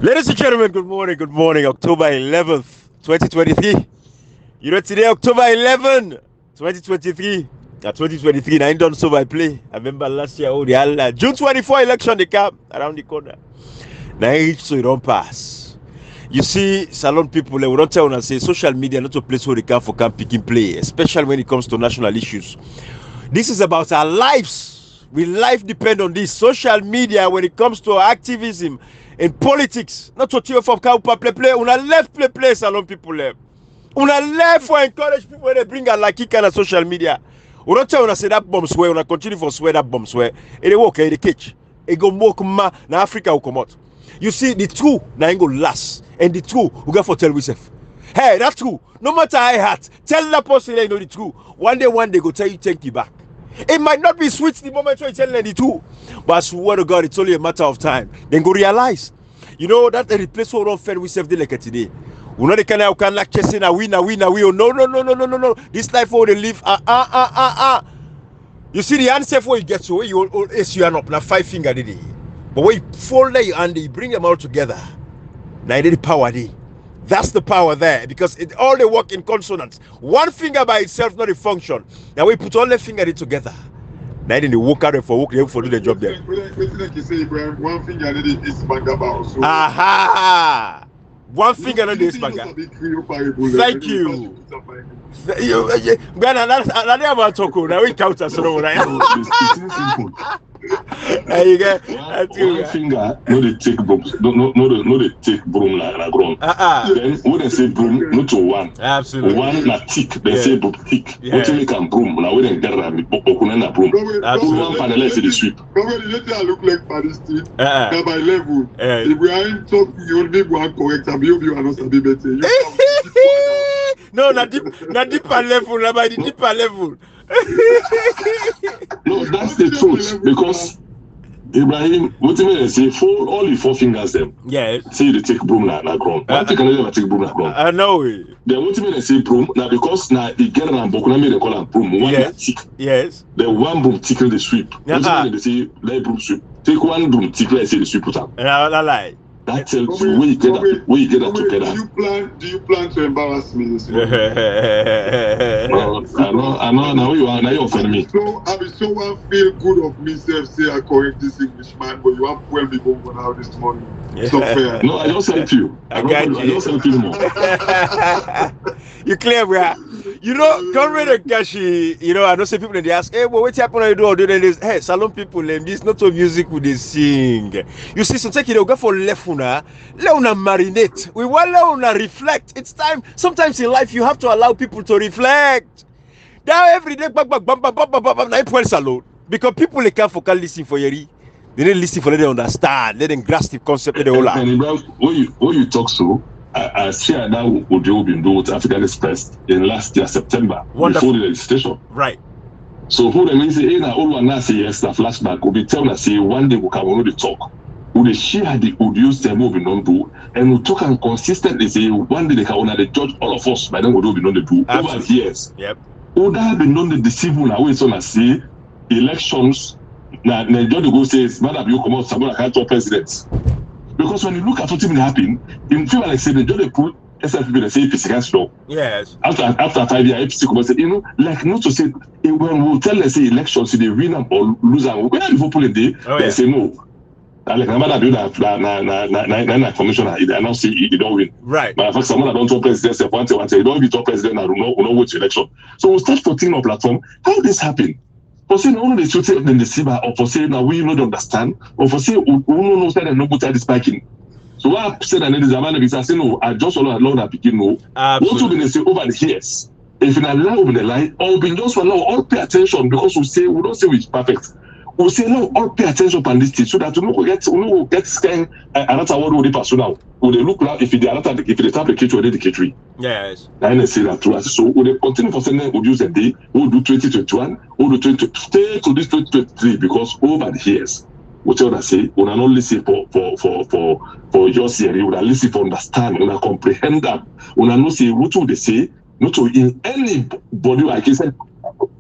Ladies and gentlemen, good morning. Good morning. October 11th, 2023. You know, today, October 11, 2023. 2023, I ain't done so by play. I remember last year, June 24 election, they come around the corner. Now, so it don't pass. You see, salon people, they will not tell and say social media not a place where they come for camp picking play, especially when it comes to national issues. This is about our lives. We life depend on this. Social media, when it comes to activism in politics, not to tear from Kaupa play. Una left play salon people left. Una left for encourage people when they bring a lucky kind of social media. We don't tell una say that bomb swear, una continue for swear that bomb swear. It work, it catch. It go more ma na Africa will come out. You see, the truth na ain't go last. And the truth, we got for tell yourself. Hey, that's true. No matter how hard, tell that person you know the truth. One day go tell you take you back. It might not be sweet the moment you tell them the truth, but I swear to God, it's only a matter of time. Then go realize, you know that the replace what don't fail we self like today. We know the kind of can like chasing a win. Oh, no. This life what they live. You see the answer for you get so you are up now 5 finger did it. But when you fold your hand, you bring them all together. Now the power there. That's the power there because all they work in consonance. One finger by itself not a function. Now we put all the fingers together. Now then they work out for work, they for do the job there. One finger is banga. Aha! One finger on this banga. Thank you. Now we count us. There you go. One finger, no they take brooms. No they take broom like ground. Then when they say broom, not to one. Absolutely. One na tick. They say broom tick. What you can broom? Now when they get around, okuna na broom. One panel say the sweep. Nobody let I look like for this street. Now by level. If we ain't talking, you only one correct. And you are not be better. No, not deeper level. Not by the deeper level. No, that's the truth because Ibrahim, what you mean say all the 4 fingers them. Yeah. Say they take broom na ground. One thing can never take broom na ground. I know. Then what you mean say broom now because now the girl and bokuna me they call them broom. One na tick. Yes. Then one broom tickle the sweep. What you mean they say let broom sweep. Take one broom tickle and say the sweep put up. I lie. That tells you where you get that together. Do you plan to embarrass me this morning? I know now you offend me. So I mean someone feel good of myself say I correct this Englishman, but you have when people go out this morning. It's not fair. No, I just help you. I just help you more. You clear, bro? You know, Conrad Gashi, you know, I know some people they ask, hey, well, what happened when you do this? Hey, salon people, this not a music with they sing. You see, sometimes you go for leuna marinate. We want leuna reflect. It's time. Sometimes in life, you have to allow people to reflect. Now every day, salon. Because people they can't focus listen for you. They didn't listen for let them understand, let them grasp the concept of the whole life. When you talk so, I shared that with the Obin with African Express in last year September. Wonderful. Before the registration. Right. So who they say, hey, now all one now say yes, the flashback will be telling us say one day we can only talk. We they share the audios them will be known to, and we talk and consistently say one day they can only judge all of us, but then we will be known to do over years. Yep. Would that be known to deceive now way so say elections now just to go say madam you come out someone can't talk presidents. Because when you look at what even happened, in feel like say they just put SFP they say APC against law. Yes. After 5 years, APC come and say, you know, like not to say when we tell them say elections, they win them or lose them. When Liverpool in day, they say no. Like no matter do that commissioner, they now say they don't win. Right. But in fact, someone that don't talk president, say one say you don't be talk president, I don't know which election. So we start putting on platform. How this happen? For saying only the truth in the CIBA, or for saying now we don't understand, or for saying who knows that and no good at this backing. So what I said and it is a man of say no, I just allow that begin no. What will be say over the years? If you allow over the line, or we just allow all pay attention because we don't say it's perfect. We say no, all pay attention on this thing so that we don't get scared another word will pass now. Will they look like if they tap the catch or the catchery? Yes. I say that too. So will they continue for saying we'll use a day, we'll do 2021, we'll do 20 stay to this 2023 because over the years, whatever I say, we will not listen for your theory, we will listen for understand, we will comprehend that, we will not say what would they say, not to in anybody like I said.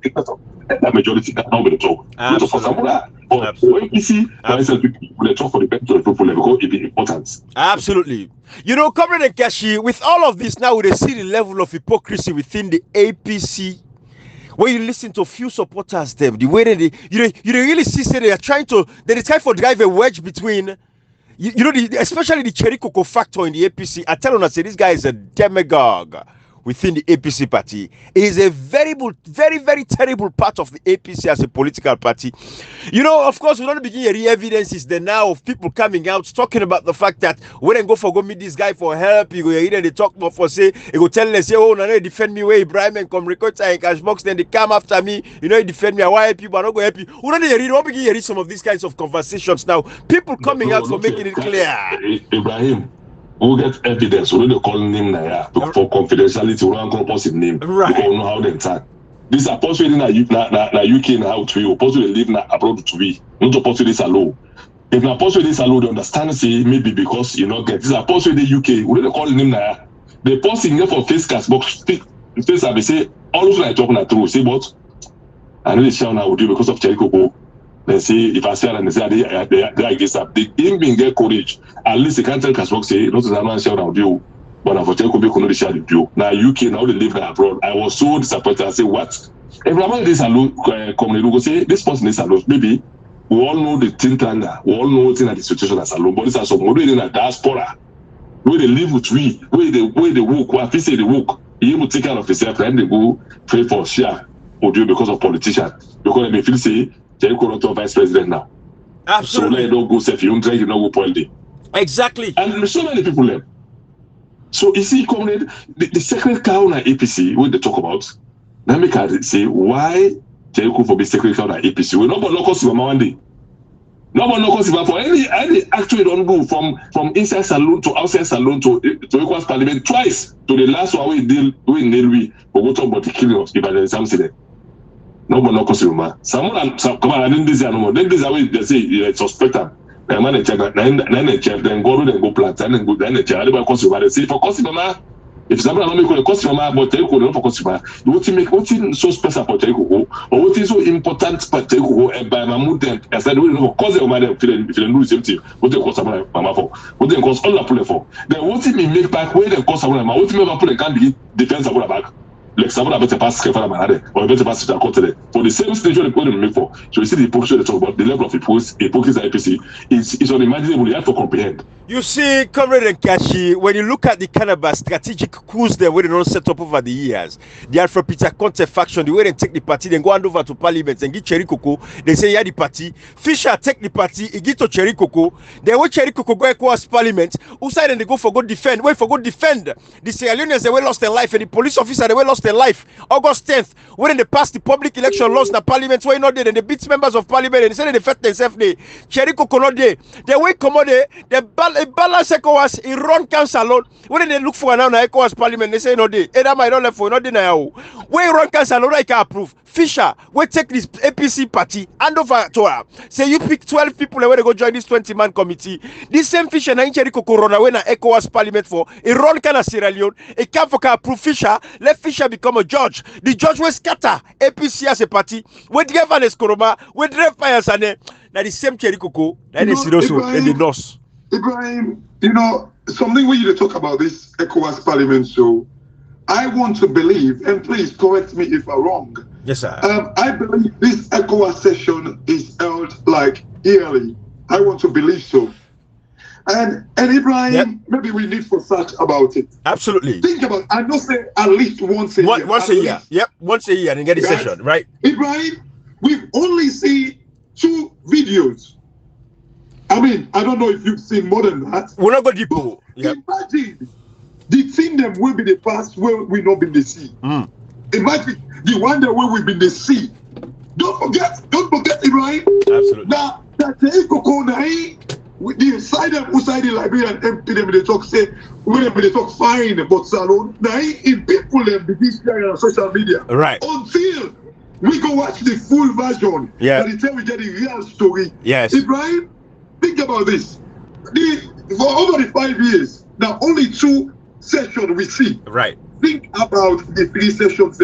that majority can now be the talk. Not for Samura, but for APC, they talk for the benefit of the people because it is important. Absolutely. You know, Comrade Nkashi, with all of this now, we see the level of hypocrisy within the APC. When you listen to a few supporters, them the way they you really see say they are trying to drive a wedge between especially the Cherry Coco factor in the APC. I tell you, I say this guy is a demagogue within the APC party. He is a very, very terrible part of the APC as a political party. You know, of course, we don't begin any evidences there now of people coming out talking about the fact that when they go meet this guy for help, you go either they talk more for say, he go tell them, say, oh, no, they defend me where Ibrahim and come record and cash box, then they come after me, you know, they defend me, why help you, but I don't go help you. We don't begin hearing some of these kinds of conversations now. People coming out for making it clear. Ibrahim, we'll get evidence. We don't call him Naya for confidentiality. We don't call positive name. Right. We don't know how they attack. These are possible in UK now to be, possible live abroad to be. Not to possible this alone. If not possible this alone, they understand say maybe because you know get these are possible in the UK. We don't call him Naya. They post in here for face cast box. Face I say all those like talking true. Say but I know they share now with you because of Cherry Coco. They say if I say and they say they against that, they didn't get courage. At least they can't tell Kasbok say not to man share now you, but I for Cherry Coco could not share the view. Now UK now they live abroad. I was so disappointed. I say what? Everyone this alone community go say this person is alone. Maybe we all know the thing tanda, we all know what's in the situation as alone, but this are some model in a diaspora where they live with we, where they work, where say they work. He will take care of himself and they go pray for share or do because of politicians. Because they may feel say Cherry Coco vice president now. Absolutely. So let don't go safe. You don't try, you know go point day. Exactly. And so many people left. So you see, comrade, the secret cow in APC, what they talk about, now make her say why Cherry Coco for be secret cow in APC. We're not going to knock one day. No one knows for any actually don't go from inside saloon to outside saloon to Equals Parliament twice to the last one we go talk about the killing of Ibadan Samson. No one knows man. Someone come on, I didn't this no more. Then this way they say suspect them. Man check then go plant and then go then check. Everybody cause you say for cause mama. If someone don't make a cause mama, but Cherry Coco don't for cause mama. What you make what so special for Cherry Coco or what is so important for Cherry Coco and by Mahmoud then as I don't know cause of my if they do the same thing. What they cause mama for? What they cause all the pull for? Then what me make back where they cause someone what me pull can be defense about back. Like someone about to pass or better pass to the for the same stage they couldn't make for. So you see the hypocrisy they talk about the level of hypocrisy IPC is unimaginable. You have to comprehend. You see, Comrade Nkashi, when you look at the kind of strategic coups they were not set up over the years, the Alfred Peter Conte faction, the way they take the party, then go hand over to Parliament and give Cherry Coco. They say, yeah, the party. Fisher take the party, he give to Cherry Coco. Then when Cherry Coco go across Parliament, who side and they go for go defend? Wait for go defend. The Sierra Leoneans, they were lost their life, and the police officer, they were lost their life. August 10th, when they passed the public election laws in the Parliament, why not there? Then they beat members of Parliament and they said they fed themselves there. Cherry Coco not there. They wait come on there, they balance ECOWAS, he run council alone. When they look for an ECOWAS Parliament, they say no day. Either my don't left for not now. When run council alone, I can approve. Fisher, we take this APC party, hand over to her. Say you pick 12 people and when they go join this 20-man committee. This same Fisher, na Cherry Coco run away na ECOWAS Parliament for a run kind of Sierra Leone. A camp for approve Fisher, let Fisher become a judge. The judge will scatter APC as a party. We drive an Escoroma, we drive Payasane. Now the same Cherry Coco, that is also in the north. Ibrahim, you know, something we need to talk about this ECOWAS Parliament show. I want to believe, and please correct me if I'm wrong. Yes, sir. I believe this ECOWAS session is held like yearly. I want to believe so. And Ibrahim, yep. Maybe we need to search about it. Absolutely. Think about it. I know say at least once a year. Once a year. Yep, once a year and get a session, right? Ibrahim, we've only seen 2 videos. I mean, I don't know if you've seen more than that. We're not going to deep. Yep. Imagine the thing that will be the past where we not been the sea. Imagine the one that where we've been the sea. Don't forget, Ibrahim. Absolutely. Now that the Coco with the inside them outside the Liberian MP them they talk say when they talk fine but salon now in people them begin sharing on social media. Right. Until we go watch the full version. Yeah. And until we get the real story. Yes. Ibrahim, think about this. For over the 5 years, now only 2 sessions we see. Right. Think about the 3 sessions.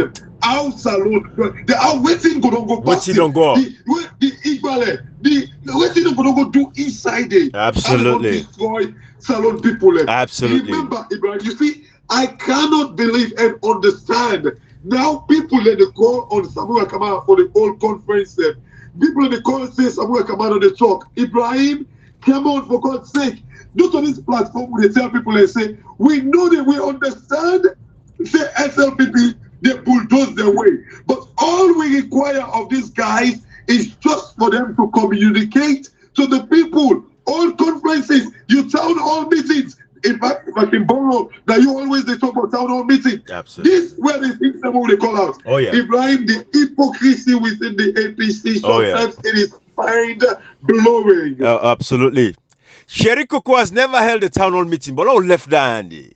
how salon, the how waiting go don't go past Wetin don't go up. the Igbale, the waiting go don't go do inside it. Absolutely. Destroy salon people. Absolutely. Remember, Ibrahim, you see, I cannot believe and understand. Now people let the call on Samuel Kamara for the whole conference. People in the call say Samuel Kamara on the talk. Ibrahim, come on, for God's sake. Not on this platform where they tell people and say, we know that we understand. Say SLPP, they bulldoze their way. But all we require of these guys is just for them to communicate to the people. All conferences, you town hall meetings. In fact, if I can borrow, that you always they talk about town hall meeting. Absolutely. This where they think someone they call out. Oh, yeah. Ibrahim, the hypocrisy within the APC, Oh, yeah. sometimes it is mind-blowing. Absolutely. Sherry Coco has never held a town hall meeting, but all left there, Andy.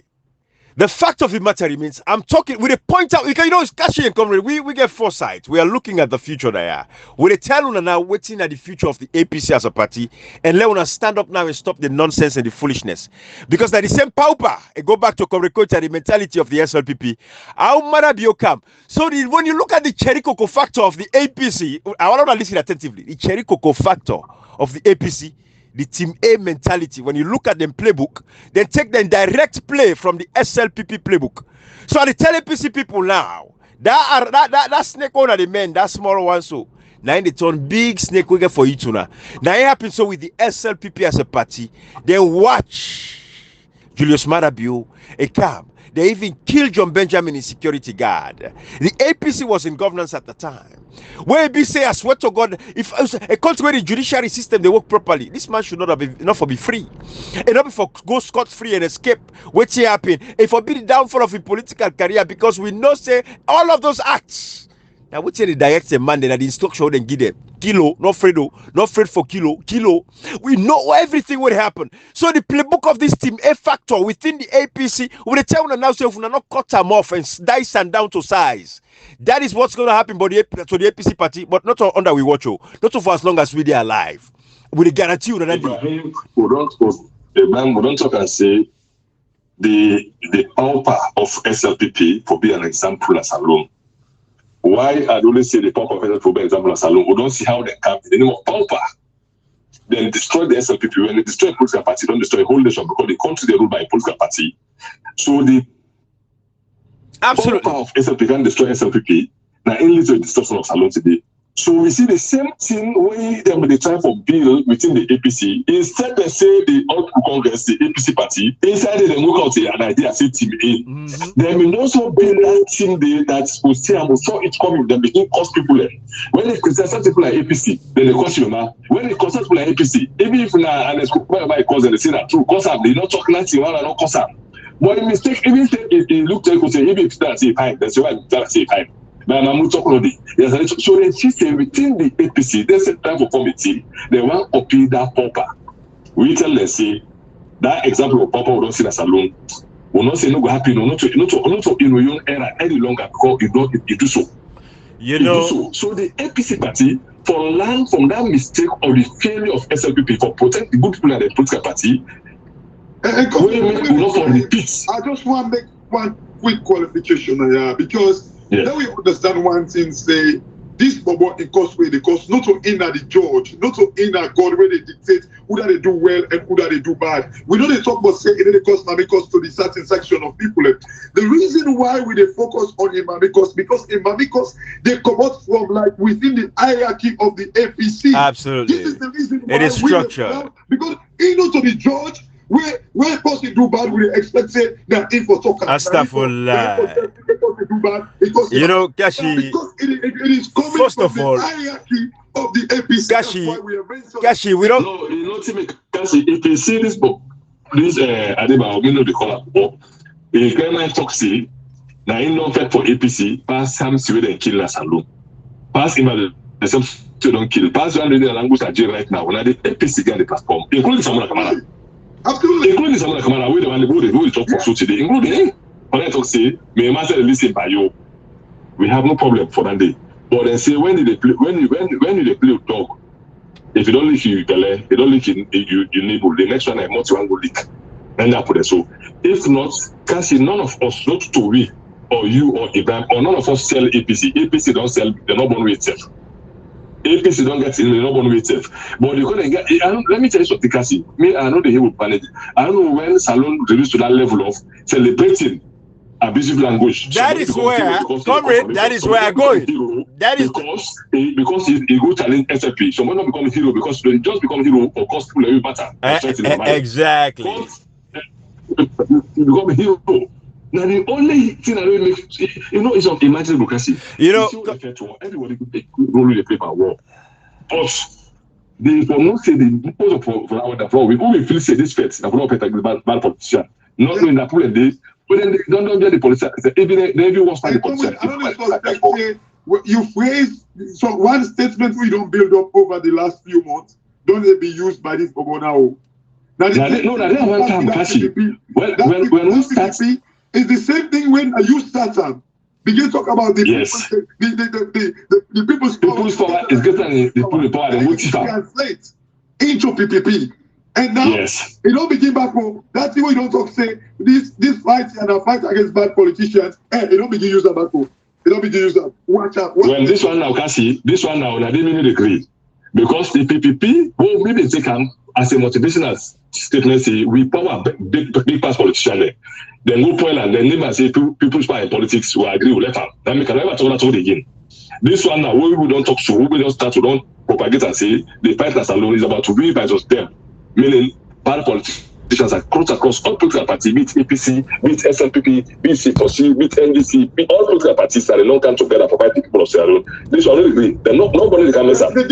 The fact of the matter remains, I'm talking with a point out, because you know, it's Kashi and Comrade, we get foresight. We are looking at the future there. We tell Una now, waiting at the future of the APC as a party, and let Una stand up now and stop the nonsense and the foolishness. Because they're the same pauper, and go back to Comrade Coach and the mentality of the SLPP. How Marabio come. So when you look at the Cherry Coco factor of the APC, I want to listen attentively. The Cherry Coco factor of the APC, the Team A mentality, when you look at them playbook, then take them direct play from the SLPP playbook. So the tell APC people now, that snake owner, the men, that small one, so now they turn big snake we get for you too now. Now it happens so with the SLPP as a party, then watch Julius Marabio, a cab. They even killed John Benjamin in security guard. The APC was in governance at the time. Where be say, I swear to God, if a country where the judiciary system they work properly, this man should not have enough for be free, enough for go scot free and escape. What's happen? If for be the downfall of a political career, because we know say all of those acts. Now we tell the direct man that the instruction then give them kilo, not Fredo, not Fred for kilo. We know everything will happen. So the playbook of this team A factor within the APC, we tell them now, so if we not cut them off and dice and down to size. That is what's going to happen to the APC party, but not under we watch, not for as long as we are alive. We guarantee you that we don't talk and say the power of SLPP for being an example as alone. Why I only say the power of SLPP for being an example as alone? We don't see how they come in the name of power. Then destroy the SLPP. When they destroy a political party, don't destroy a whole nation because the country they ruled by a political party. So the absolutely power of SLPP can destroy SLPP. Now, it leads to a destruction of Salon today. So we see the same thing when they try for bill within the APC. Instead they say the Oct Congress, the APC party, inside they look out an idea, say Team A. They will also be that team that will say, I saw it coming, they begin cause people there. When they criticize people like APC, then they cause you now. When they cause people like APC, even if now and it's whatever cause and they say that true, cause them, they not talk nothing, while not cause them. But the mistake, even if they look like say, even if that say time, that's why that say time. So the system within the APC, there's a type of committee, they want to copy that pauper. We tell them, say, that example of pauper we don't see as alone. We not say no go happen, not to in your own era any longer because it do so. You know. So the APC party, for learn from that mistake or the failure of SLPP for protect the good people in the political party, I just want to make one quick qualification here because then we understand one thing, say this bubble in cost way they cost not to inner the judge, not to inner God where they dictate who that they do well and who that they do bad. We know they talk about say it they cost Mamikos to the certain section of people. The reason why we they focus on Imamikos because Imamikos they come out from like within the hierarchy of the APC. Absolutely. This is the reason why it is structure. Because you know to the judge where person do bad, we expect say that info talk. Astagfirullah. You know, Kashi. Because it is coming first from of all, the hierarchy of the APC. Kashi, we don't. No, you know, Kashi, if you see this book, this Adeba, we know the color book. The guideline talk say, now in non fact for APC, pass some Sweden and kill us alone. Pass in the some don't kill. Pass one the language at right now. When the APC get the platform, including Samuel Kamara. Absolutely. Including Samuel Kamara, we the one who talk for so today, including when I talk say, may master listen by you. We have no problem for that day. But they say when they play when you play with dog, if you don't leave you belly, you don't leave you neighbor, the next one I want you to go leak. And that put it. So if not, Kasi, none of us not to we or you or Ibrahim or none of us sell APC. APC don't sell, they're not born with itself. APC don't get in, they're not born with itself. But you couldn't get, let me tell you something, Cassie. Me, I know the hero panic. I don't know when Salon reduced to that level of celebrating abusive language. That is where, comrade, that is where I'm going. That is because he go challenge SFP. Someone not become a hero because they just become a hero or cause people every matter. Exactly. You become a hero. Now the only thing I don't make, it's not imagine democracy. Everybody could take role in the paper war. But they will not say the people for the floor. We only feel say this fit that will not protect the bad politician. Not knowing that people they, but then they don't get the politician. Everyone wants to the politician. I don't know. You phrase so one statement we don't build up over the last few months. Don't they be used by this Bogo now? Now one time, Kashi. When we start. It's the same thing when you start up. Begin to talk about the the people's power is greater than the people's power. They translate into PPP, and now it don't begin back home. That's the way you don't talk. Say this fight and a fight against bad politicians. It don't begin use that back home. It don't begin use that. Watch out. When this one now, Kasi, this one now, I didn't really agree because the PPP will maybe take them as a motivational statement. Say we power big past politicians. Then go point and then name and say people's power in politics will agree with that. Then we can never talk that again. This one now, we don't talk to, we don't start to don't propagate and say the fight that's alone is about to be by just them. Meaning bad politicians across all political parties, be it APC, be it SNPP, be it C4C, be it NDC, be all political parties that don't come together for fighting people of Sierra Leone. This one really agree. They're nobody can mess up. The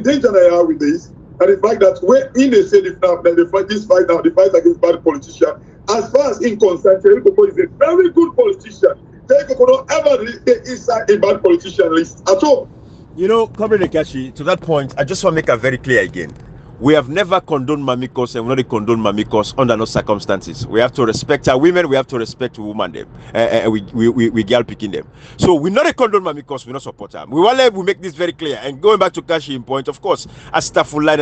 danger I have with this. And the fact that when in they say this fight against bad politicians, as far as in concern, Terikoko is a very good politician. Terikoko don't ever stay inside a bad politician list at all. Comrade Ekashi, to that point, I just want to make it very clear again. We have never condoned Mamikos and we not condone Mamikos under no circumstances. We have to respect our women, we have to respect women them. We girl picking them. So we not condone Mamikos, we not support them. We make this very clear. And going back to Kashi in point, of course, as staff full line,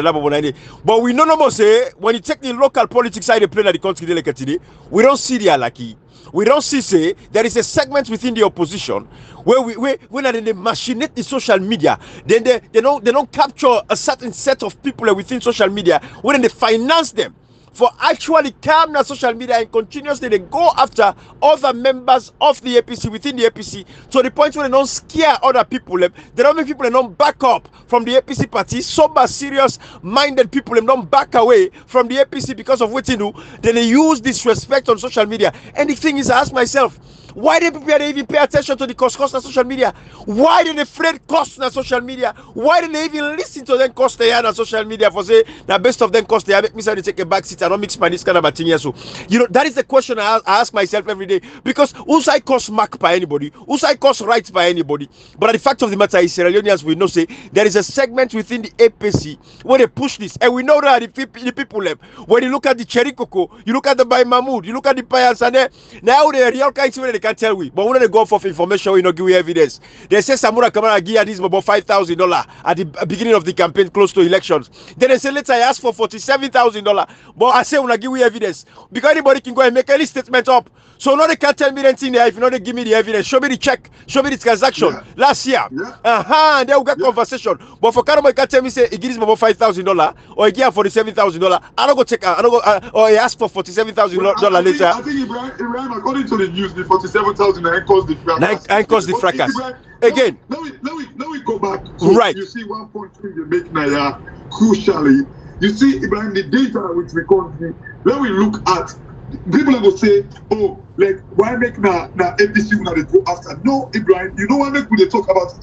but we no more say when you take the local politics side they play at the country like today, we don't see the alaki. We don't see say there is a segment within the opposition where when they machinate the social media, then they don't capture a certain set of people within social media when they finance them for actually calm the social media and continuously they go after other members of the APC within the APC to the point where they don't scare other people. They don't make people they don't back up from the APC party. Sober, serious-minded people they don't back away from the APC because of what they do. Then they use disrespect on social media. And the thing is, I ask myself, why do people even pay attention to the cost on social media? Why do they afraid cost on social media? Why do they even listen to them cost they on social media for say the best of them cost they make me say they take a back seat and don't mix my this kind of a thing here. So that is the question I ask myself every day because who's I cost mark by anybody? Who's I cost rights by anybody? But the fact of the matter is Sierra Leoneans we know say there is a segment within the APC where they push this and we know that the people when you look at the Cherry Coco, you look at the Bay Mahmoud, you look at the Payans and now the real kinds of can tell we, but when they go for information, we not give you evidence. They say Samura Kamara give this about $5,000 at the beginning of the campaign, close to elections. Then they say let's I ask for $47,000, but I say when I give you evidence because anybody can go and make any statement up. So now they can't tell me anything there if you know they give me the evidence. Show me the check, show me the transaction last year. And then we get conversation. But for Karamo, you can't tell me say he gives me about $5,000 or he give $47,000. I don't go check. I don't go or he ask for $47,000 later. I think Ibrahim, according to the news, the $47,000 caused the fracas. And caused the fracas. Again. Let me go back. So right. You see one point you make now, crucially. You see, Ibrahim, the data which we currently, when we look at, people will say, oh, like, why make na APC when they go after? No, Ibrahim, you know why make we talk about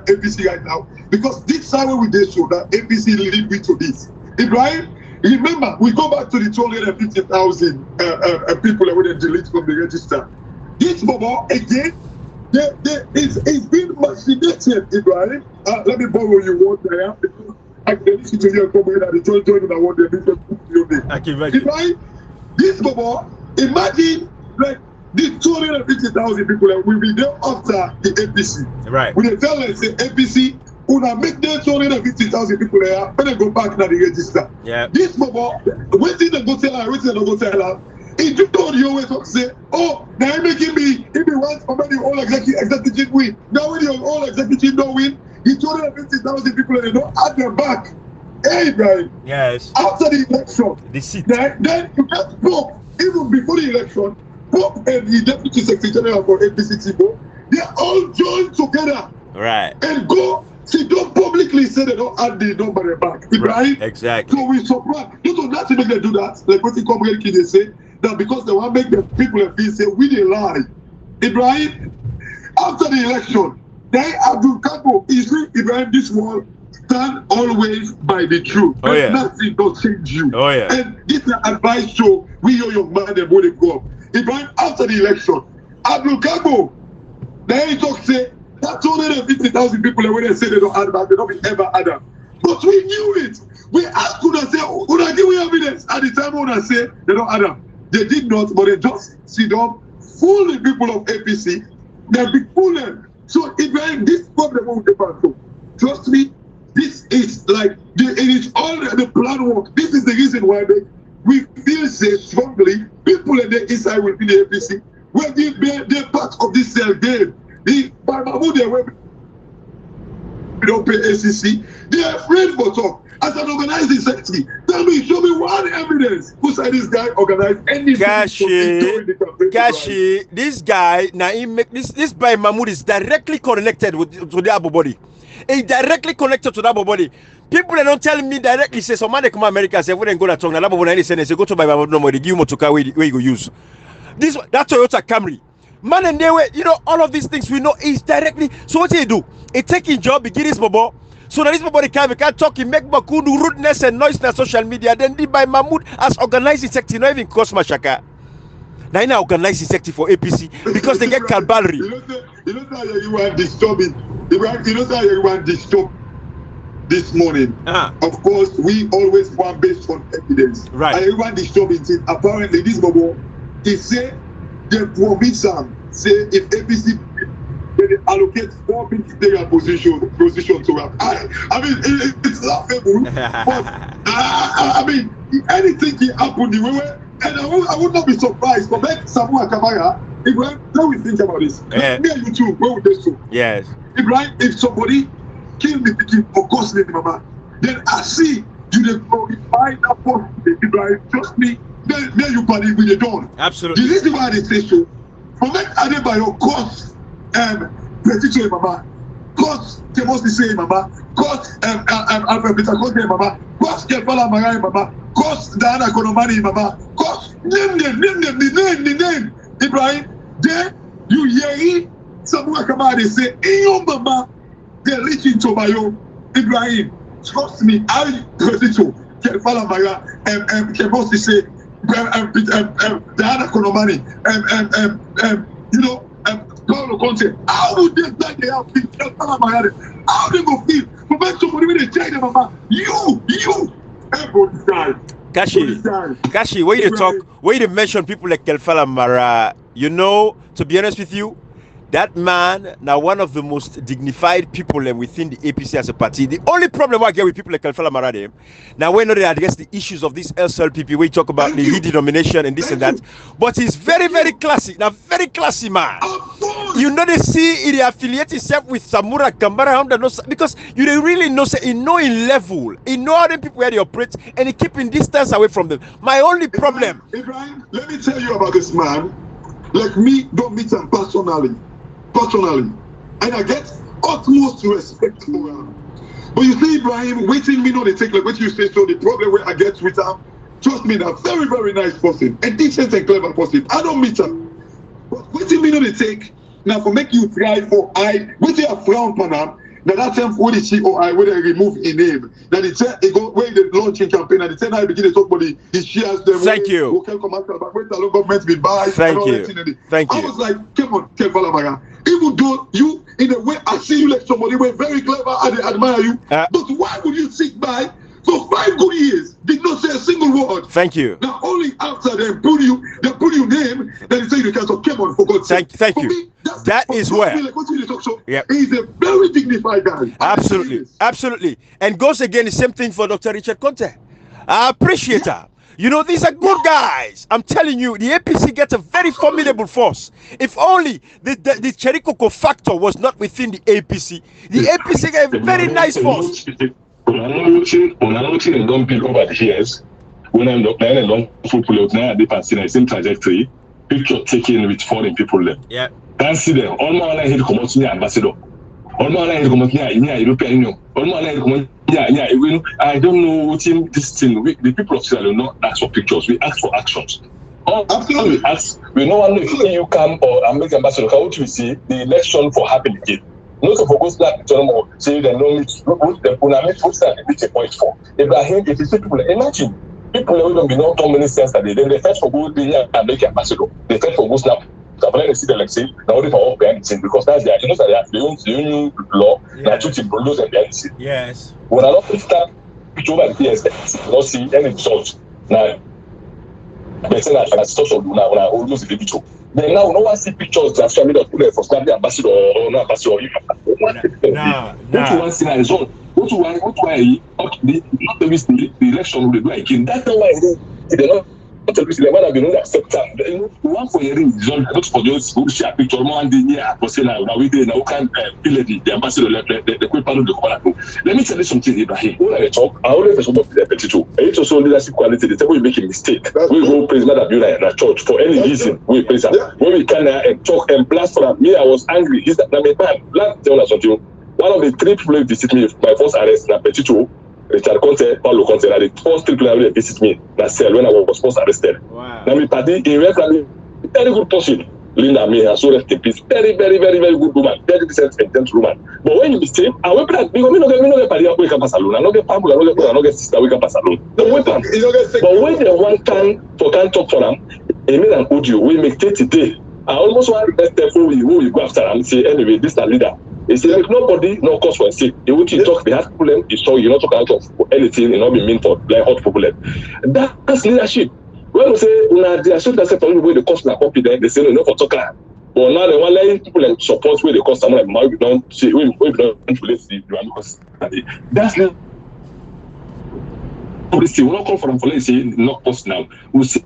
APC right now? Because this time when we did show that APC lead me to this. Ibrahim, remember, we go back to the 250,000 people that were delete from the register. This moment, again, it's been machinated, Ibrahim. Let me borrow you one there. I can listen to you comment that the joint I want them to I can imagine. Ibrahim, this Bobo, imagine like these 250,000 people that will be there after the APC. Right. When they tell them, say APC, when make them 250,000 people there, when they go back to the register. Yeah. This Bobo, waiting to go tell her, waiting to go tell her. He do you always say, oh, now he making me, if he wants for the all executive win. Now when the all executive don't win, he 250,000 people and they don't add them back. Hey, Brian. Yes. After the election, The seat. Then you get Pope, even before the election, Pope and the Deputy Secretary General for APC Tibo, they all join together. Right. And go. See, don't publicly say they don't add the number back. Right? Right. Exactly. So we surprise. You don't have to make them do that. Like what the community they say, that because they want to make the people of peace say, we they lie. Ibrahim, after the election, then Abdul Kabo, is Ibrahim this one stand always by the truth. Oh, yeah. Nothing don't change you. Oh, yeah. And this is advice show, we your young man and boy they go up. Ibrahim, after the election, Abdul Kabo, then he talk say, that 250,000 people when they say they don't add back, they don't ever add up. But we knew it. We asked Una say, Una give me evidence. At the time Una say they don't add up. They did not, but they just sit down, fool the people of APC. They be fooling. So Ibrahim, this problem won't get back to. Trust me, this is like it is all the plan work. This is the reason why we feel say strongly. People in the inside will be the APC. When they're part of this cell game. By Mahmoud, they don't pay ACC. They are afraid for talk. As an organizing secretary, tell me, show me one evidence who said this guy organized anything. Gashi, this guy, now he make this by Mahmoud is directly connected to the Abu body. It's directly connected to the Abu body. People they don't tell me directly, say, some man they come America, say, when they go to Tonga, Abu body, say, go to by Mahmoud, no more, they give you motoka where you go use. That Toyota Camry. Man and they were, all of these things we know is directly. So what do you do? It taking job, it gives bobo. So that this bobo can't talk, he make bakudu rudeness and noise on social media. Then the by Mahmoud as organizing sector, not even cost Mashaka. Now in organizing sector for APC because they get Kalbari. You know how you want disturbing. You know how you want disturb this morning. Of course, we always want based on evidence. Right. And everyone disturbing it. Apparently, this bobo, he say. They promise some say if APC they allocate 4 ministerial position to her. I mean it's laughable, but I mean anything can happen the way, and I would not be surprised. But make Samuel Kamara, Ibrahim, how we think about this? Me and you too, where would they so? Yes. Ibrahim, if somebody kill me picking or cost me mama, then I see you they glorify that person, Ibrahim. Trust me. Then you can with the dawn. Absolutely. The reason why they say so, for make Adebayo cause petition mama, cause Timothy say mama, cause Alfred Peter cause mama, cause Kefala Marai mama, cause Diana Konomani mama, cause name the name. Ibrahim, then you hear someone come out and say, in your mama, they reach into Bayo. Ibrahim, trust me, I petition Kefala Marai Timothy say. Diana Konomani, Paulo Conte. How would they like they have feel? How they go feel? For when somebody when they tell them about you, everybody died. Kashi, where you talk, where you mention people like Kelfala Mara, to be honest with you, that man, now one of the most dignified people within the APC as a party. The only problem I get with people like Kalfala Marade, now we know they address the issues of this SLPP, we talk about the redenomination and this and that, but he's very, very classy. Now, very classy man. They see he affiliate himself with Samura Kambara, because you really know, in level, he know how the people where they operate, and he keeping distance away from them. My only problem. Ibrahim, let me tell you about this man. Like me, don't meet him personally, and I get utmost respect for him. But you see, Ibrahim, waiting me not to take like what you say. So the problem where I get with him, trust me, that very very nice person, a decent and clever person. I don't meet him, but waiting me not to take now for make you try for waiting a frown on him. Now that time when the COI where they remove a name, then it said it go where the launching campaign and the then I begin to talk about the shares them. Thank you. Local commercial, but when the local government will buy. Thank you. Thank you. I was like, come on, Kevala. Even though you, in a way, I see you like somebody who very clever and I admire you, but why would you sit by for 5 good years? Did not say a single word. Thank you. Now only after they put you name, then they say you can't talk. Come on, for God's sake. Thank you. Me, that is where. He's a very dignified guy. Absolutely. And goes again the same thing for Dr. Richard Conte. I appreciate her. You know, these are good guys. I'm telling you, the APC gets a very formidable force. If only the Cherikoko factor was not within the APC, the APC get a very nice force. When I'm looking and don't build over the years, when I'm not playing a long football out now, they pass in the same trajectory, picture taken with foreign people there. Yeah. Can't see them. All my online head come out to ambassador. All my online head come out to European Union. All my online come out I don't know what in this thing. The people of Sierra Leone not ask for pictures. We ask for actions. Absolutely. We ask. We no one know if EU come or American ambassador. How would we see the election for happen again? Most of us that more say they don't meet the Punamit who start the point for. Ibrahim, if you see people, imagine people who don't be no common sense that they fight for good being American ambassador. They fight for good snap. So when they see the election, now only for all behind the scene because that's their, you know, that they own the union law, that you can bulldoze and behind the scene. Yes. When I don't start picture over the PS, not see any results. Now, they say that social when I almost the picture. Then now no one see pictures that show me that put for snap the ambassador or no ambassador. Nah. What you want to see is on. What you want not the election will do again. That's why they don't tell me they might have been accept them. One for hearing result, not for those who share picture more and the year for saying now we did now can kill the ambassador the quick part of the corner. Let me tell you something, Ibrahim. When I talk, I always talk about the petition. It's also leadership quality. The time we make a mistake, we go praise Madam Yuna in a church for any reason. We praise her. When we can and talk and blast for her. Me, I was angry. He's that man. Last tell us something. One of the 3 people who visit me, my first arrest in a petition. Richard Conte, Paulo Conte, are the first 3 people who visit me that cell when I was first arrested. Wow. Now, my party, in reality, very good person. Linda May has so rest in peace. Very, very, very, very good woman. Very decent and gentle woman. But when you mistake, I went back because me no get party we can pass alone. I no get pamphlet, I no get brother, I no get sister, we can pass alone. But when they want time for can talk for them, Emil and Audio, we make 30 days. I almost want to step forward when we go after and say, anyway, this is the leader. He said, like, nobody, no cause for a sick. He would talk, they have problem, he saw you not talk out of anything, you not be mean for like hot problem. That's leadership. When we say, they are so that's the way the cost are confident, they say, no, for talker. But now they want letting people like support where the cost someone like we don't see, we don't relate to the that's the policy. We not call for them for let's say, not cost now. We say,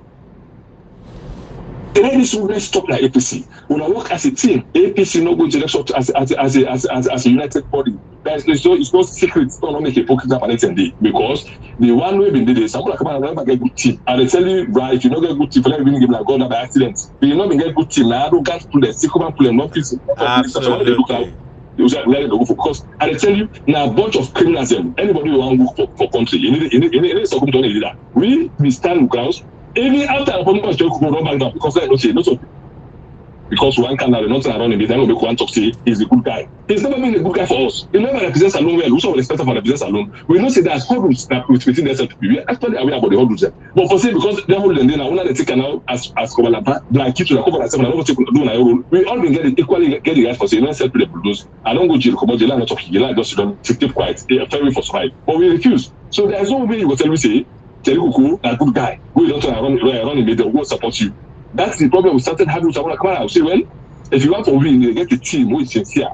this will stop like APC. When I work as a team, APC not going to election as a united body. It's not secret. It's not make a pocket up on it because the one way been did someone come and never get good team. And they tell you, right, if you don't get good team, for let me give like God by accident. If you not get good team, now I don't get to the second pull them not please. Absolutely. Because I tell you, now a bunch of criminals. Anybody who want to work for country, you need to come to leader. We stand grounds. Even after the appointment of Joko run back down because I don't say not so because one can not around him, they don't make one talk say he's a good guy. He's never been a good guy for us. He never represents alone well. We also respect him for represents alone. We don't say that hurdles that within themselves. We are actually aware about the hurdles. But for say because they hold them then now they take now as Kobalapa, like keep to the cover themselves and not take do my role. We all been getting equally get the guys for say not self the bulldoze. I don't go jail, come out jail, not talking jail, just don't keep quiet. They are very for survive. But we refuse. So there's no way you will tell me say Cherikuku, a good guy. We don't run in the will support you. That's the problem we started having with Sabona Kamara. I say, well, if you want to win, you get a team who is sincere.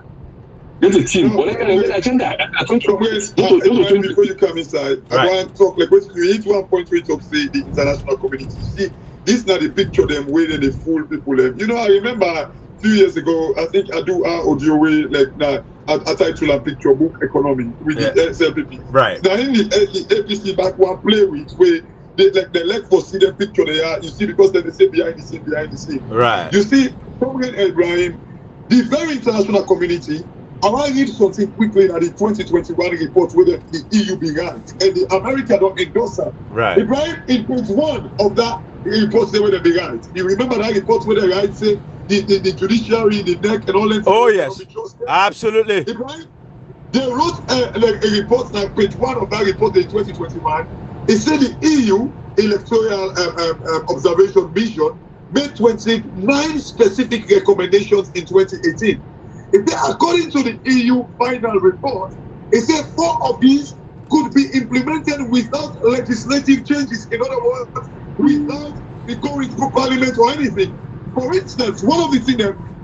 Get a team. But like an agenda. Before you come inside, I want to talk like what you need 1.3 talk say the international community. See, this is not the picture them where they fool people. You know, I remember a few years ago, I think I do our audio way like now. A title and picture book economy with the SLPP. Right. Now in the APC back one play with where they like for see the picture they are, you see, because they say behind the scene. Right. You see, President Ibrahim, the very international community, I want to read something quickly at the 2021 report where the EU began and the America don't endorse that. Right. Ibrahim, in page 1 of that report they were the began. You remember that report where the right say the judiciary, the neck, and all that. Oh, yes. Absolutely. They wrote a report, like page 1 of that report in 2021. It said the EU electoral observation mission made 29 specific recommendations in 2018. According to the EU final report, it said 4 of these could be implemented without legislative changes. In other words, without the going through parliament or anything. For instance, one of the things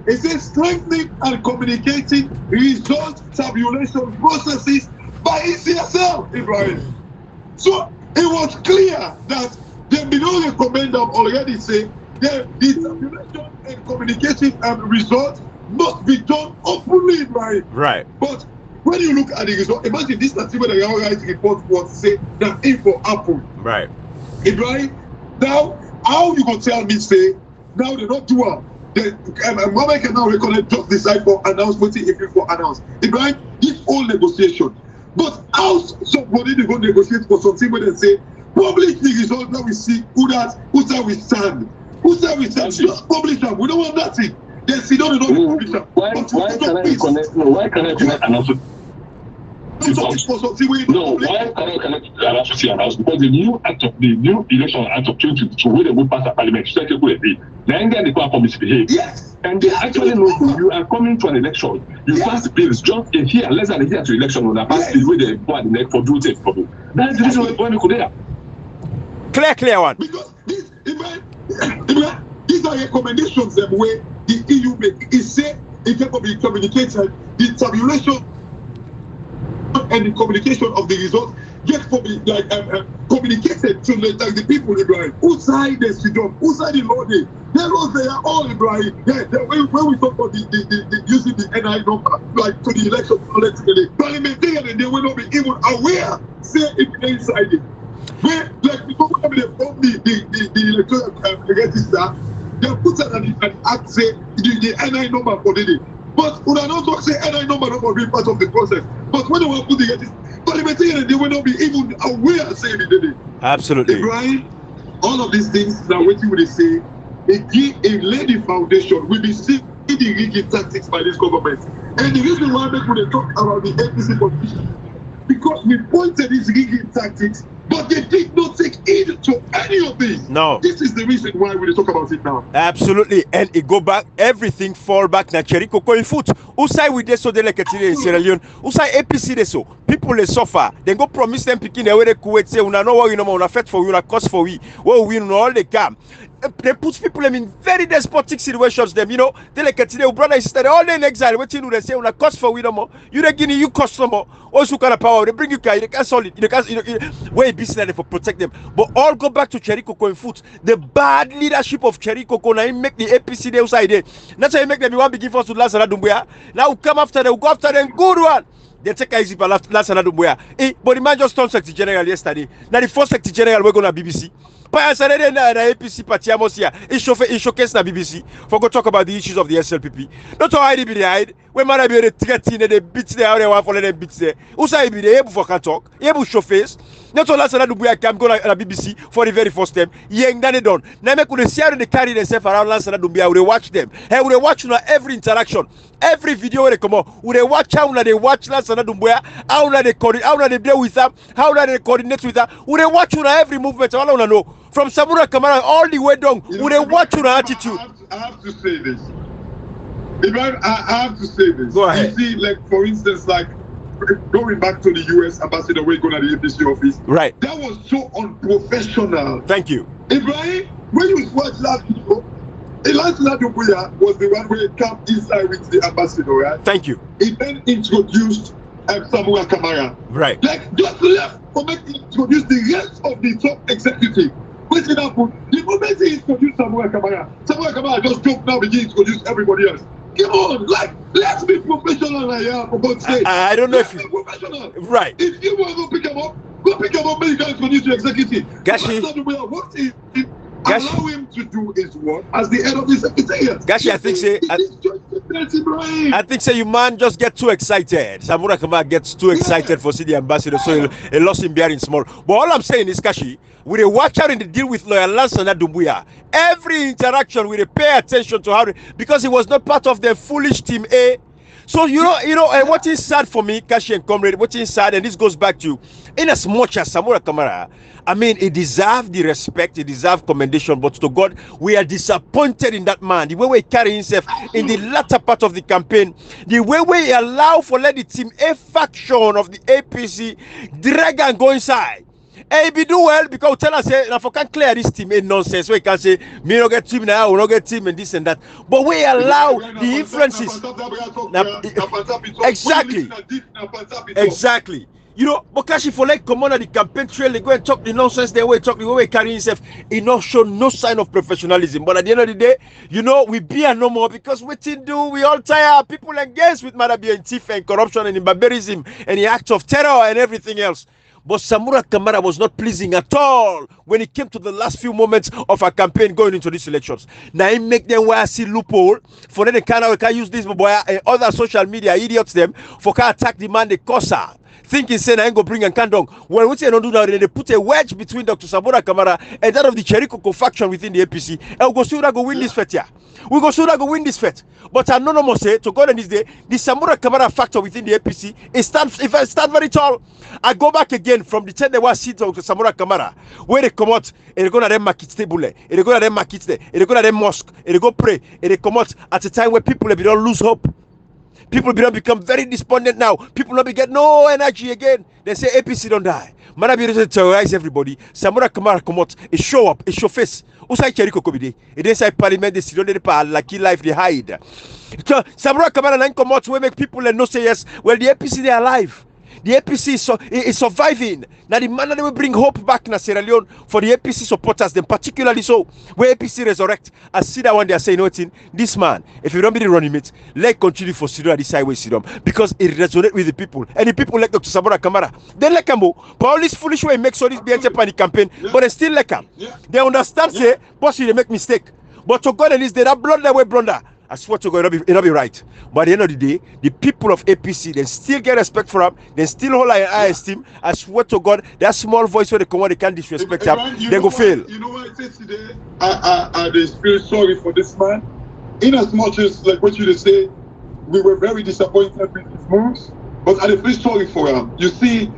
it says strengthening and communicating result tabulation processes by ECSL, Ibrahim. So it was clear that They been all recommend them already say the tabulation and communication and results must be done openly, right? Right. But when you look at the result, imagine this is where the right report was say that info happen. Right. Ibrahim, now how you gonna tell me say now they not do it? The Mama can now record just decide for announcement if you for announce. Ibrahim, this whole negotiation. But how somebody they go negotiate for something where they say publish the result that we see who that we stand. Who that we stand? Just publish them. We don't want nothing. They see no, they don't publish them. Why can I connect announce it? No, why cannot announce announce? Because the new election act of 2022, where they go pass a parliament, second way they the platform misbehave. Yes. And they actually know you are coming to an election. You pass bills just a year, less than a year to election, when I pass the way they go at the neck for do it for you. That's the reason why we could there. Clear one. Because these are recommendations the way the EU make. It say it can be communicated, the tabulation and the communication of the results get for me like communicated to the people, Ibrahim. Who side they sit on? Who side the law they? They are all Ibrahim. When we talk about the using the NI number like to the election parliamentarian, and they will not be even aware say it inside it. Where like before they form the electoral register, they put it an act say the NI number for the day. But when I don't say NI number not be part of the process. But when they want to put the register, parliamentarian, they will not be even aware saying it did it. Absolutely. Ibrahim, all of these things now waiting when they say a lady foundation will be seeing the rigging tactics by this government. And the reason why they could talk about the APC politicians because we pointed these rigging tactics, but they did not take heed to any of these. No. This is the reason why we talk about it now. Absolutely. And it go back, everything fall back na Cherry Coco in foot. Who side with this so they like in Sierra Leone? Who side APC they so? People they suffer. Then go promise them picking the way they Kuwait say, una know what you know, una fight for you, una cost for we. Well, we know all they come. They put people in very despotic situations. Them, you know, they like today, brother and sister, they all in exile. What you know, they say, una cost for we no more. You they Guinea, you cost no more. Also, kind of power. They bring you guys, they can't solve it. They can't, where business for protect them. But all go back to Cherry Coco in foot. The bad leadership of Cherry Coco now make the APC they outside there. That's why you make them one begin first to Lansana Doumbouya. Now we come after them, we go after them, good one. They take easy for Lansana Doumbouya. But the man just turned Secretary General yesterday. Now the first Secretary General we're going to BBC. Pa ansarede na APC party amosia. It showcase na BBC. For go talk about the issues of the SLPP. Not to hide behind. When man be threatening they beat there, how they want for them beats there. Who say be there able for can talk. Able show face. Not all Lansana Doumbouya can go na BBC for the very first time. Yeng done it done. Now make we see how they carry themselves around Lansana Doumbouya. We watch them. Hey, we watch na every interaction. Every video where they come out, we watch how they watch Lansana Doumbouya, how they deal with them, how they coordinate with them. We watch every movement. All I wanna know from Samura Kamara all the way down. We watch your attitude. I have to say this. I have to say this. Go ahead. You see, like for instance, like going back to the US ambassador, we're going to the APC office. Right. That was so unprofessional. Thank you. Ibrahim, when you watch that video, Lansana Doumbouya was the one who came inside with the ambassador, right? Thank you. He then introduced Samura Kamara. Right. Like just left for making introduce the rest of the top executive. Which did happen? The moment he introduced Samura Kamara just jumped now begin to introduce everybody else. Come on, like let's be professional here for God's sake. I don't know if you professional. Right. If you want to pick him up, go pick him up, make him introduce your executive. Gashi. What is it? Allow him to do his work as the head of the secretariat. Gashi, I think say I think say you man just get too excited. Samura Kamara gets too excited for the ambassador, so he lost him bearing small. But all I'm saying is, Gashi, we watch out in the deal with lawyer Lansana Doumbouya. Every interaction, we pay attention to how because he was not part of the foolish team A. So you know, and what is sad for me, Kashi and comrade, what is sad, and this goes back to, in as much as Samura Kamara, I mean, he deserved the respect, he deserved commendation, but to God, we are disappointed in that man. The way we carry himself in the latter part of the campaign, the way we allow for let the team A faction of the APC drag and go inside. Hey, be do well because we tell us say now for can clear this team ain't nonsense. We can say me no get team now, we no get team and this and that. But we allow the influences. Exactly. You know, Bokashi for like come on at the campaign trail, they go and talk the nonsense their way, talk the way carrying himself. He not show no sign of professionalism. But at the end of the day, you know, we be a no more because we do, we all tire people engaged with Madabi and thief and corruption and barbarism and the acts of terror and everything else. But Samura Kamara was not pleasing at all when it came to the last few moments of our campaign going into these elections. Now he make them where I see loophole for them we can use this boy and other social media idiots them for can attack the man they cause her. Thinking saying I ain't go bring and can down. Well, what they don't do now, they put a wedge between Dr. Samura Kamara and that of the Cherikoko faction within the APC. And we go see who go win this fight here. We go see who go win this fight. But anonymous say to God on this day, the Samura Kamara factor within the APC if I stand very tall. I go back again from the 10 they were seats of Samura Kamara, where they come out and they go to them market table, and they go to them market there, and they go to them mosque, and they go pray, and they come out at a time where people don't lose hope. People don't become very despondent now. People don't get no energy again. They say APC don't die. Man, be to terrorize everybody. Samura Kamara come out, it show up, it show face. Usai Cheriko Kobide. It inside parliament, they sit on the lucky life, they hide. So, Samura Kamara then come out, we make people and no say yes. Well, the APC, they are alive. The APC is surviving. Now the man that will bring hope back in Sierra Leone for the APC supporters, then particularly so, where APC resurrect. I see that one they are saying, nothing. This man, if you don't be the running mate, let continue for Sidon at this highway Sidon because it resonates with the people. And the people like Dr. Samura Kamara. They like him. But all this foolish way makes all this BHP panic campaign, but they still like him. They understand, say, boss, they make mistake. But to God and this, they are blunder way blunder. I swear to God, it'll be right. But at the end of the day, the people of APC, they still get respect for them. They still hold high esteem. I swear to God, that small voice where they come on, they can't disrespect them. They go fail. You know what I said today? I feel sorry for this man. In as much as, like what you just say, we were very disappointed with his moves. But I feel sorry for him. You see,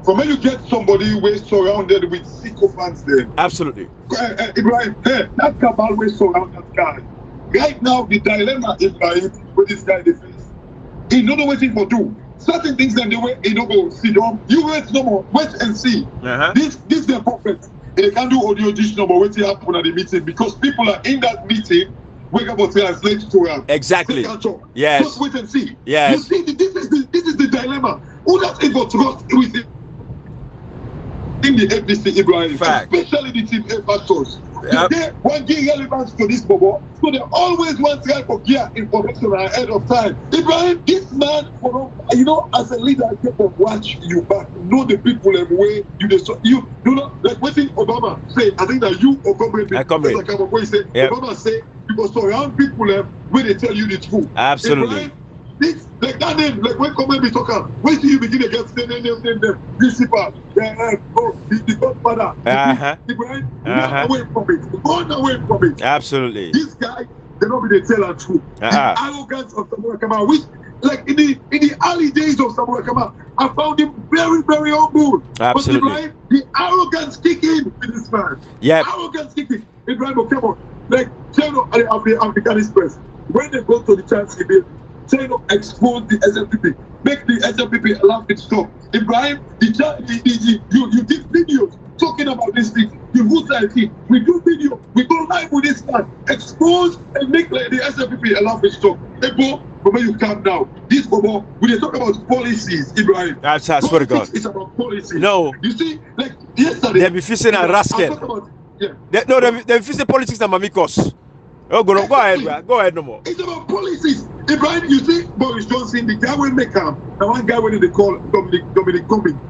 from when you get somebody who is surrounded with sycophants there. Absolutely. Ibrahim, that cabal will surround that guy. Right now, the dilemma is like with this guy they face. He don't know what he will do. Certain things then the way he don't go sit down. You wait no more. Wait and see. This they're perfect. They can't do audio dish no more. Wait till happen at the meeting because people are in that meeting. Wake up and translate to him. Exactly. Yes. Just wait and see. Yes. You see, this is the dilemma. Who does ever trust with it? In the FDC, Ibrahim, especially the team A factors. They want to give relevance to this bubble, so they always want to try to get information ahead of time. Ibrahim, this man, you know, as a leader, I keep on watch you back, know the people and way you know, like what did Obama say? I think that you Obama Obama say you must surround people when they tell you the truth. Absolutely. Ibrahim, this, like that name, like when comment be talking, when do you begin against them, principal, the godfather, Ibrahim, run away from it, run away from it. Absolutely. This guy, they don't be the tell the truth. The arrogance of Samura Kamara, which, like in the early days of Samura Kamara, I found him very, very humble. Absolutely. But Ibrahim, the arrogance kick in with this man. Yeah. Arrogance kick in. Ibrahim, come on, like tell of the African Express, when they go to the chance debate, try to expose the SLPP, make the SLPP allow it to stop. Ibrahim, you did videos talking about this thing. You vote like it. We do video. We go live with this man. Expose and make like the SLPP allow it to stop. Hey, bro, when you calm down, this bro, when they talk about policies, Ibrahim. That's I swear to God. It's about policies. No. You see, like yesterday. They be facing a rascal. They facing politics and mamikos. Oh, go ahead, bro. Go ahead no more. It's about policies. Ibrahim, you see, Boris Johnson, the guy will make him. The one guy when they call Dominic Cummings.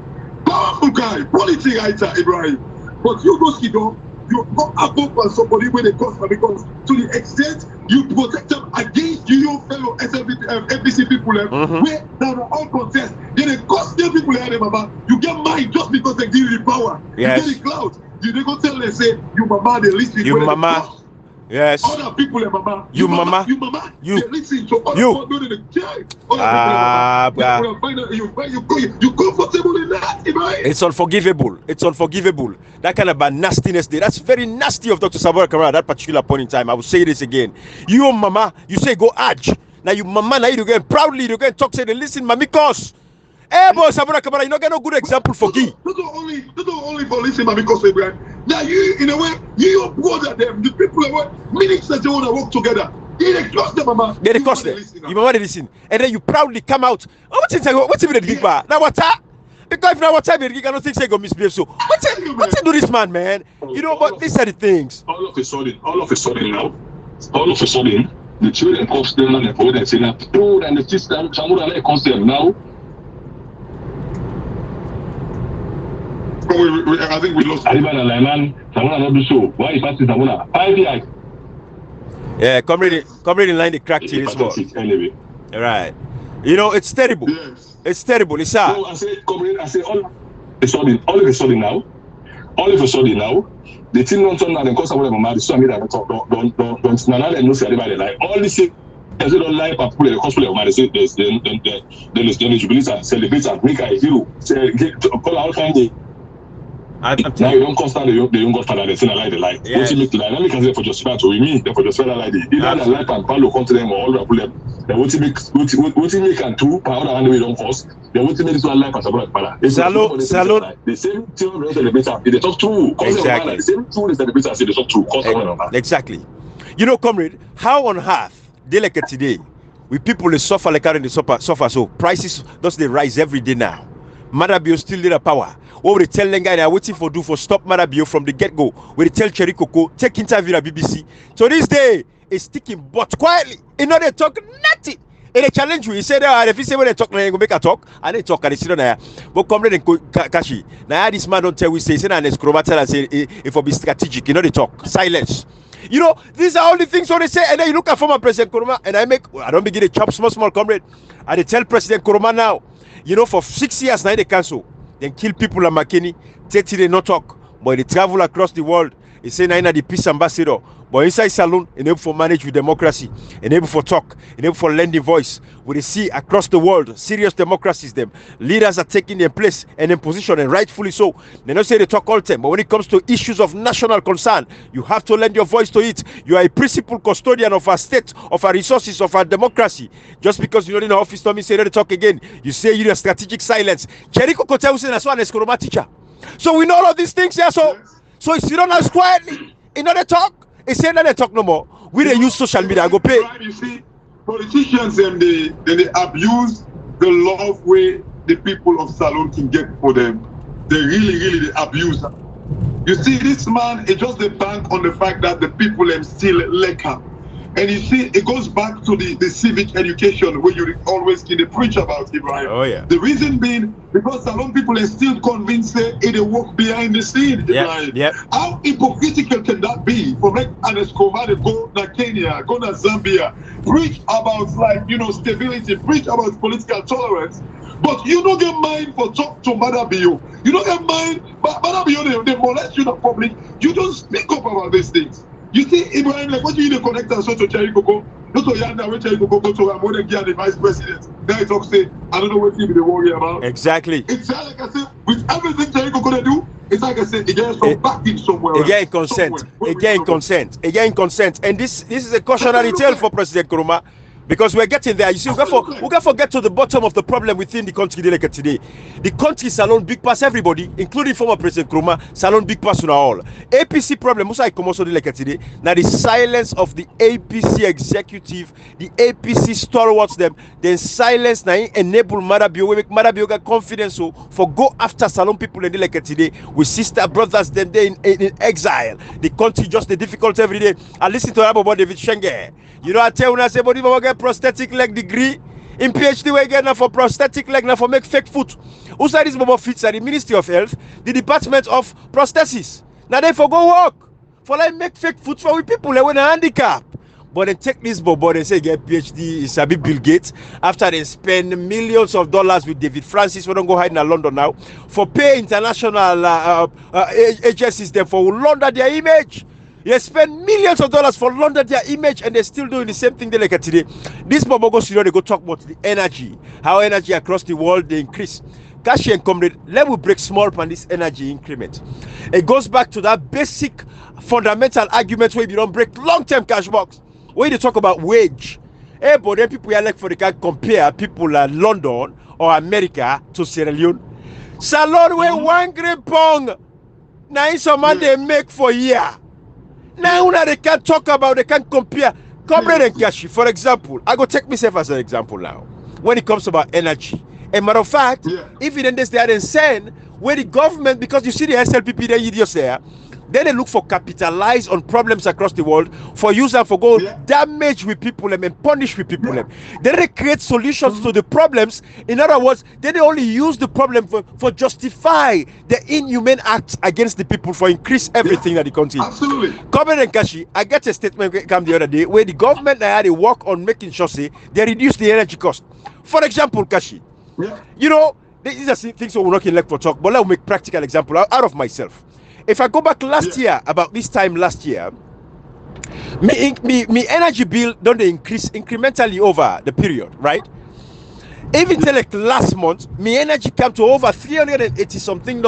Powerful guy, policy writer, Ibrahim. But you go Skidon, you go above on somebody when they cause because to the extent you protect them against your fellow FDC people, where now all contest, then they cost their people here, mama. You get mine just because they give you the power. Yes. You get the clout. You go tell them, say, you mama, they listen. You mama. Yes. Other people, mama. You mama. You listen to other you. people in the church. You comfortable in that, Ibrahim? It's unforgivable. It's unforgivable. That kind of bad nastiness there. That's very nasty of Dr. Samura Kamara at that particular point in time. I will say this again. You mama, you say go arch. Now you mama, now you go proudly, you go and talk, say, listen, mamikos. Hey, boy, Samura Kamara, you don't get no good example for Guy. Not only for listening, mamikos, Ibrahim. Now you, in a way, you brother them, the people that ministers they want to work together. They trust them, mama. They trust them. You mama they listen. And then you proudly come out. Oh, what's it? What's it with the big bar? Now what's that? Because if now what time you cannot think say go misbehave. So what's do this man? You know, but these are the things. All of a sudden now, the children cost them and the poor and say now, oh, and the system, Samura like concept now. I think we lost. Samura not do so. Why is that Samura? 5 years. Yeah, comrade in line the crack till this one. Anyway. Right. You know, it's terrible. Yes. It's terrible. It's sad. So I say all of a sudden now, the thing don't turn out and cause someone mad. So I mean that don't now let no say anybody like all this things don't lie but people the cosplay of mad say then jubilate and celebrate and make a hero. Say call out kind of now you don't constant the young godfather they say I like the light. What you make the dynamic as for just to me for just like the either the light and Paulo come to them or all the problem. Then what you make and two power and we don't cost. Then what you make this one life as a brother. Salon. The same thing celebrator. They talk true. Exactly. The same thing the celebrator say they talk true. Exactly. You know, comrade, how on earth they like it today? We people they suffer like carrying the suffer so prices does they rise every day now. Madabio still need a power. What we tell them guy they are waiting for stop Madabio from the get-go. We tell Cherry Coco, take interview at BBC. So this day is sticking but quietly. You know they talk nothing. And they challenge you. He said, if you say when they talk, they go make a talk. And they talk and they sit on there. But comrade and Kashi. Now this man don't tell we say, and it's chromatel and say if for be strategic. You know they talk. Silence. You know, these are all the things what they say. And then you look at former President Kuruma and I don't begin to chop small comrade. And they tell President Kuruma now, you know, for 6 years now they cancel. Then kill people like McKinney, take till they not talk. But they travel across the world. They say now the peace ambassador. But inside Salon, enable for manage with democracy, enable for talk, enable for lending voice. We see across the world, serious democracies, them leaders are taking their place and in position, and rightfully so. They don't say they talk all the time, but when it comes to issues of national concern, you have to lend your voice to it. You are a principal custodian of our state, of our resources, of our democracy. Just because you're not in the office, don't mean say they talk again. You say you need strategic silence. Cheriko Kotel say that's one Eskoroma teacher. So we know all of these things here. So if you don't ask quietly, you know they talk. It's saying that they talk no more. We they use social media. Go pay. You see, politicians and they abuse the love way the people of Salon can get for them. They really abuse them. You see, this man is just a bank on the fact that the people are still liquor. And you see, it goes back to the civic education where you always can preach about it, right? Oh yeah. The reason being because Salon people are still convinced that it work behind the scene. Yeah. How hypocritical can that be for like an Escobar to go to Kenya, go to Zambia, preach about stability, preach about political tolerance, but you don't get mind for talk to Madabio. You don't get mind, but Madabio they molest you in the public. You don't speak up about these things. You see, Ibrahim, like what you need to connect us to Cherry Coco, not to Yanda, when Cherry Coco go to Amonegia, the vice president. Now he talks, say, I don't know what he be worry about. Exactly. It's like I said, with everything Cherry Coco they do, it's like I said, it gets from backing somewhere. Again, consent. Again, consent. And this is a cautionary tale for President Kuruma. Because we're getting there. You see, we can't get to the bottom of the problem within the country today. The country Salon big pass everybody, including former President Kuruma, Salon big pass on all. APC problem, Musa Ikomoso today. Now the silence of the APC executive, the APC stalwarts them, then silence now enable Madabio, we make Madabio get confidence for go after Salon people in the today with sister brothers them they in exile. The country just the difficult every day. I listen to about David Shenge. You know, I tell when I say, but if I get prosthetic leg degree in PhD, we get now for prosthetic leg, now for make fake foot. Who said this Bobo fits at the Ministry of Health, the Department of Prosthesis. Now they for go work for like make fake foot for we people like when a handicap. But they take this Bobo, they say get PhD is a big Bill Gates after they spend millions of dollars with David Francis. We don't go hide in London now for pay international agencies there for launder their image. They spend millions of dollars for launder their image and they're still doing the same thing they like today. This Bobogo studio, they go talk about the energy, how energy across the world they increase. Kashi and comrade, let me break small on this energy increment. It goes back to that basic fundamental argument where you don't break long-term cash box. When you talk about wage, but then people are like for they can compare people like London or America to Sierra Leone. Salon where 1 great pound, now some man they make for a year. Now they can't talk about, they can't compare. Comrade and Kashi, for example, I go take myself as an example now. When it comes about energy A matter of fact, Yeah. if you then they and send where the government, because you see the SLPP there, you just there, then they look for capitalize on problems across the world for use and for go damage with people and punish with people. Then they create solutions to the problems. In other words, then they only use the problem for justify the inhumane acts against the people for increase everything that the country. Absolutely. Government and Kashi, I get a statement come the other day where the government had to work on making sure say they reduce the energy cost. For example, Kashi, you know, these are things we're not in like for talk, but let's make practical example out of myself. If I go back last year, about this time last year, me energy bill don't increase incrementally over the period, right? Even till like last month, me energy came to over $380 something.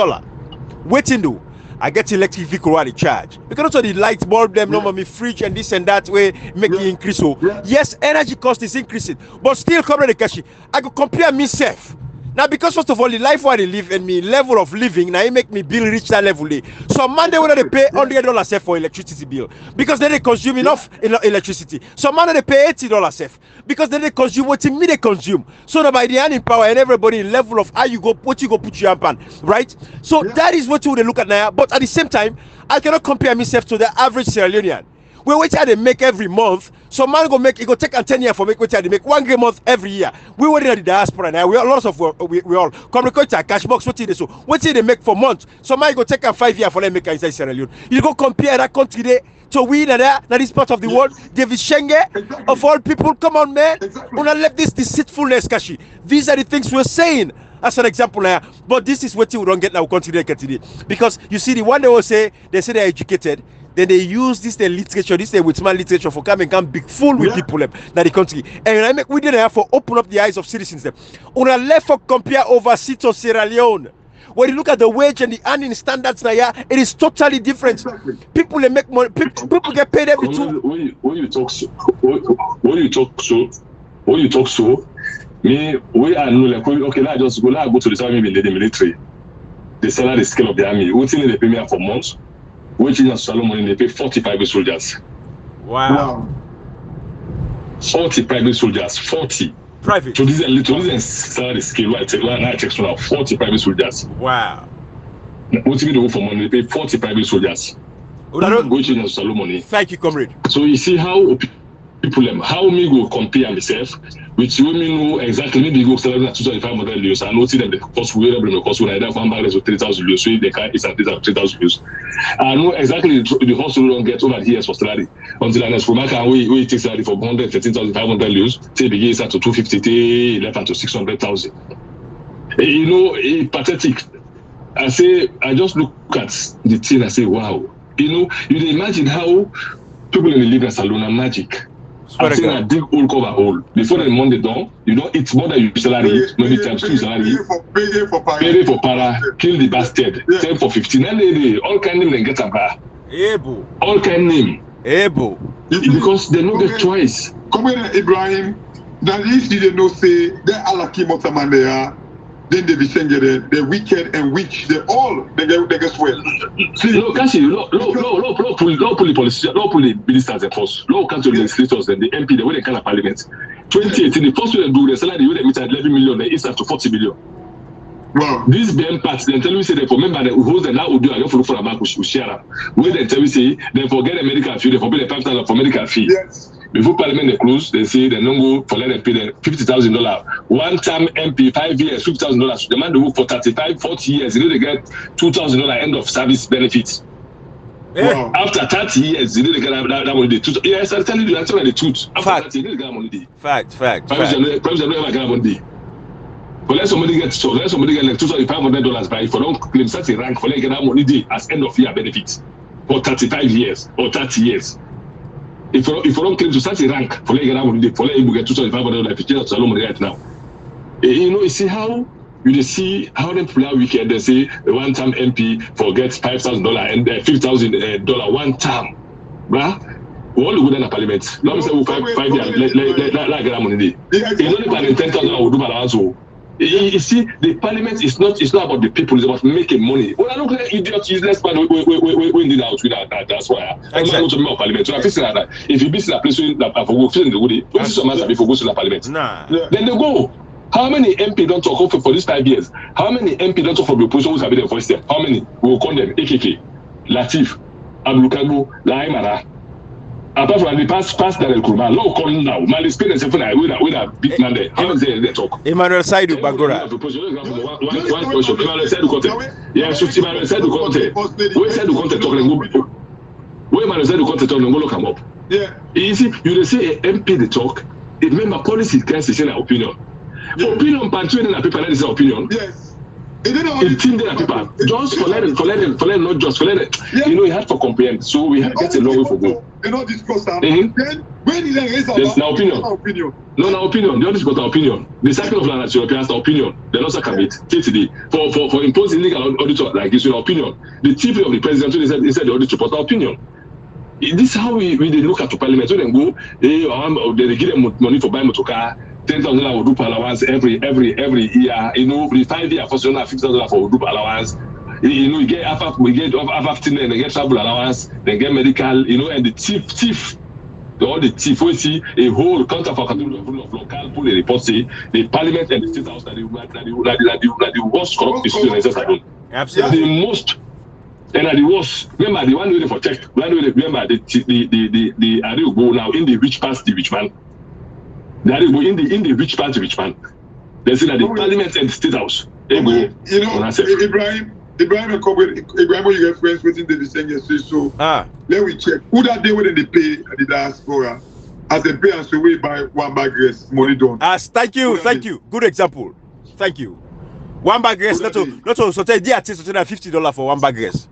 Waiting do I get electric vehicle while they charge because also the light bulb them no me fridge and this and that way make it increase. So yes, energy cost is increasing, but still cover the cash. I could compare myself. Now, because first of all, the life where they live and me level of living, now it make me bill reach that level. So man, they want to pay $100 for electricity bill because then they consume enough electricity. So man, they pay $80 because then they consume what me they consume. So that by the earning power and everybody in level of how you go, what you go put your hand, right? So that is what you would look at now. But at the same time, I cannot compare myself to the average Sierra Leonean. We wait how they make every month. So man go make it go take 10 years for make what they make one great month every year. We were in the diaspora now. We are lots of we all communicate a cash box. What they so what they make for months. So man go take 5 years for them make inside Sierra Leone. You go compare that country there to we that this part of the world. David Shenge of all people. Come on, man. Una left this deceitfulness, Kashi. These are the things we're saying. As an example now, but this is what you don't get now. Continue today because you see the one they will say they're educated. Then they use this literature, this with smart literature for come big full with people that the country. And I make we did have for open up the eyes of citizens. On a left for compare overseas to Sierra Leone. When you look at the wage and the earning standards now, it is totally different. People they make money. People get paid every two. When you talk so, me we are no like okay. Now I just go to the army, the military. The salary scale of the army. What's in the pay for months? Which is Solomon, they pay 40 private soldiers. Wow. 40 private soldiers, 40. Private. So this is salary scale. I check 40 private soldiers. Wow. What do you do for money? They pay 40 private soldiers. Which is Solomon. Thank you, comrade. So you see how people, how me go compare myself with you, me know exactly maybe go salary at 2,500 euros. I know see them the cost we will cost when I have one barrel of 3,000 euros. So they can it's at 3,000 euros. I know exactly the hospital don't get over here for salary until I from we take salary for 113,500 euros. Say begin start to 250, left to 600,000. You know, it's pathetic. I say I just look at the thing. I say, wow. You know, you imagine how people in the live in salon are magic. I think I dig all cover all. Before the Monday done, you know, it's more than your salary, maybe times 2 salary. Pay for para, kill the bastard. 10 for 15. And all kind of name get a bar. Able. All kind name. Able. Because they know the choice. Come here, Ibrahim. Now these didn't know say they Alaki Motamandea. Then they be saying the wicked and witch, they get swell. See, no, Kashi, no, pull the ministers and force. No, council legislators and the MP, the way they kind of parliament. 2018, the first way they do the salary, they meet at 11 million, they up to 40 million. Wow. This BM parts, then tell me say they for member that who's the now do I don't for a bank we share up. When they tell me say they forget a medical fee, they forget the 5,000 for medical fee. Yes. Before Parliament they close, they say they don't go for let them pay them $50,000. One time MP 5 years, $50,000. The man they work for 35, 40 years, you know they get $2,000 end of service benefits. Wow. After 30 years, you know they get that money. Yes, I'm telling you, that's the truth. After 30 years, they get money. Fact. Probably never get money. But let somebody get like $2,500 by if you don't claim such a rank for like get that money day as end of year benefits for 35 years or 30 years. If you don't claim to such a rank for like get that money day for like you get $2,500 if you change Solomon right now. You know, you see how you see how them people are wicked. They say the one time MP forgets $5,000 and $50,000 one time, bruh. We all go down to Parliament. Let me say we 5 years. Let get that money day. It's only Parliament 10,000 I will do balance. You see, the Parliament is not about the people, it's about making money. Well, I don't think idiot useless man we need out with that. That's why I'm not to make Parliament. So I'm fixing that. If you visit a place that I forgo filling the woody, what is some matter before go to the Parliament? Nah. Then they go. How many MP don't talk for these 5 years? How many MP don't talk from the opposition who have been the first step? How many? We will call them AKK, Latif, Ablukago, Laimara. Apart from the past Daniel Kurma, law calling now. Mali Spain and Sephora with a big man there. How is they talk? Emmanuel Saidu Bangura. One question. Emmanuel Saidu Conte. Yeah, so Emmanuel Saidu Conte. Where Saidu Conte talking? Where Emmanuel Saidu Conte talking? Go look him up. Yeah. You see, you say MP the talk. It remember policy can say their opinion. Yeah. Opinion pantry in a paper that is their opinion. Yes. It team there people. Just for letting, not just for letting. Yeah. You know, you have to comprehend. So we have get a long way for go. You know, discuss them. Then when is there's no opinion. No opinion. The other is got an opinion. The cycle of land European has the opinion. The also can be today for imposing legal auditor like this with opinion. The chief of the president he said the auditor but opinion. This is how we look at the parliament. So then go, they give them money for buying motor car. $10,000 will do allowance every year. You know, the 5 year for $50,000 for do allowance. You know, you get we get after and they get travel allowance, they get medical. You know, and the chief, all the chief we see a whole counter for category of local pull a report say the parliament and the state house that the worst corrupt institution in the Absolutely. The most. And the worst, remember the one way for check, remember the area go now in the rich past the rich man. The area go in the rich past the rich man. They say that the parliament and the state house. They go. You know, Ibrahim and Kobe, Ibrahim, you get friends within the Msg. So let me check. Who that day when they pay the diaspora as they pay and so we buy one bag rice money done. Thank you. Good example. Thank you. One bag rice, not to so tell the artist to $50 for one bag rice.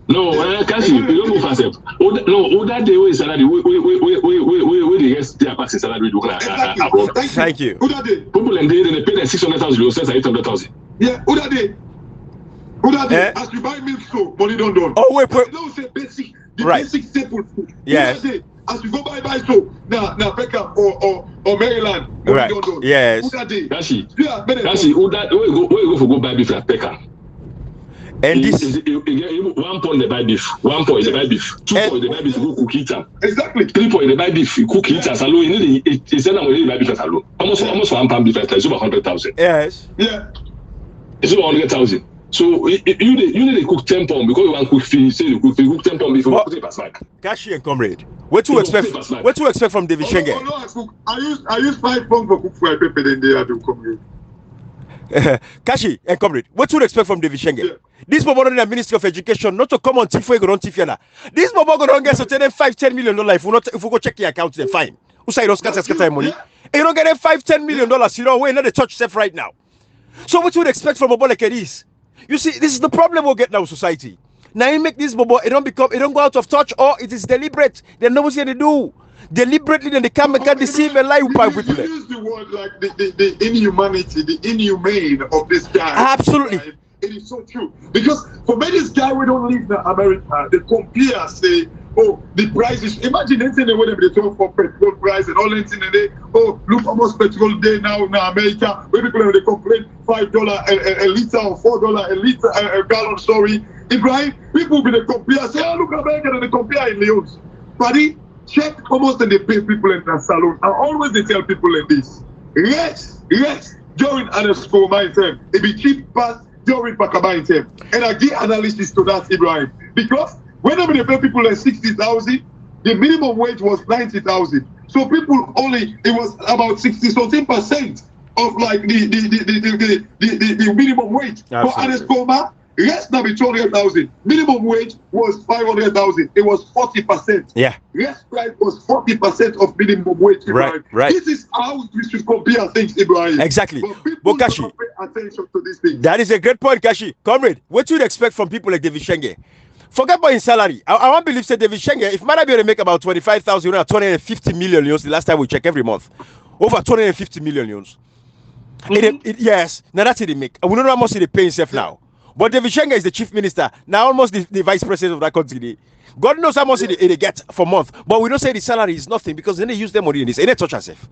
No, can't you don't move fast. No, that day we salary we the rest their passing salary do abroad. Thank you. Who that day? People and they pay them 600,000 euros, 800,000. Yeah, who that day? As you buy milk so money don't. Oh wait. Don't say basic, basic simple food. Yes. As you go buy so now Peckham or Maryland money don't. Yes. Who that day? That's who that where you go for go buy beef at Peckham. And this 1 point they buy beef, 1 point they buy beef, 2 point they buy beef, you cook it. Exactly. 3 point they buy beef, you cook it as alone. You need it's that when you buy beef as alone. Almost 1 pound beef it's over 100,000. Yes. Yeah. It's over 100,000. So you need to cook 10 pound because you want cook fish. Say you cook 10 pound before you put it back. Kashi and comrade, what to expect from David Shenge? No, I use 5 pounds for cook fried pepper then they have to come here. Kashi and comrade, what to expect from David Shenge? Yeah. This Bobo in the Ministry of Education, not to come on TIFO, go on TIFO. This Bobo go on get $5-10 million if we go check your account, then fine. Who say those scatter money? You don't get $5-10 million, you know, we're not the church step right now. So what you would expect from Bobo like this? You see, this is the problem we'll get now society. Now you make this Bobo, it don't go out of touch, or it is deliberate. They know what they do. Deliberately, then they come and can deceive and lie with people. You use the word like the inhumanity, the inhumane of this guy. Absolutely. Right? It is so true. Because for many this guy, we don't live in America. They compare, say, oh, the prices. Imagine anything the way they talk for petrol price and all anything they oh, look almost petrol day now in America. Where people they complain $5 a liter or $4 a liter a gallon. Sorry, Ibrahim. People be they compare, say, oh, look America, and they compare in Leons. Buddy, check almost and they pay people in the salon. And always they tell people like this. Yes, during underscore my time, it be cheap past during Pakaba time. And I give analysis to that, Ibrahim. Because whenever they pay people like 60,000, the minimum wage was 90,000. So people only, it was about 60-something% of like the minimum wage. Absolutely. For Anespoma, rest now be 200,000. Minimum wage was 500,000. It was 40%. Yeah. Rest price was 40% of minimum wage. Ibrahim. Right. This is how we should compare things, Ibrahim. Exactly. But Kashi, don't pay attention to this thing. That is a great point, Kashi. Comrade, what you expect from people like David Shenge? Forget about his salary. I won't believe that David Shenge, if Manabi will make about 25,000 or 250 million euros the last time we check every month, over 250 million euros. Yes, now that's it they make. We don't know how much they pay himself now. But David Shenge is the chief minister, now almost the vice president of that country. God knows how much they get for a month. But we don't say the salary is nothing because then they use their money in this. They don't touch ourselves.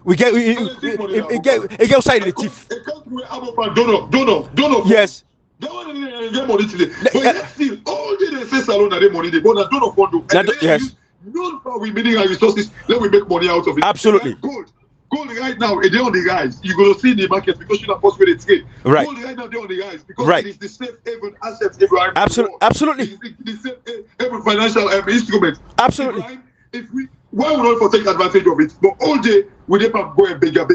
We get outside the thief. Yes. That one get money today. But yet still, all they say salon and they money they but I don't know. Yes. None for we meaning and resources, then we make money out of it. Absolutely. Good. Gold right now, they're on the rise. You're going to see the market because you're not possible to trade. Right. Gold right now, they're on the rise because Right. it is the safe haven assets, Ibrahim. Absolutely. It is the safe haven financial instrument. Absolutely. Ibrahim, why would not take advantage of it? But all day, we did not go and bigger.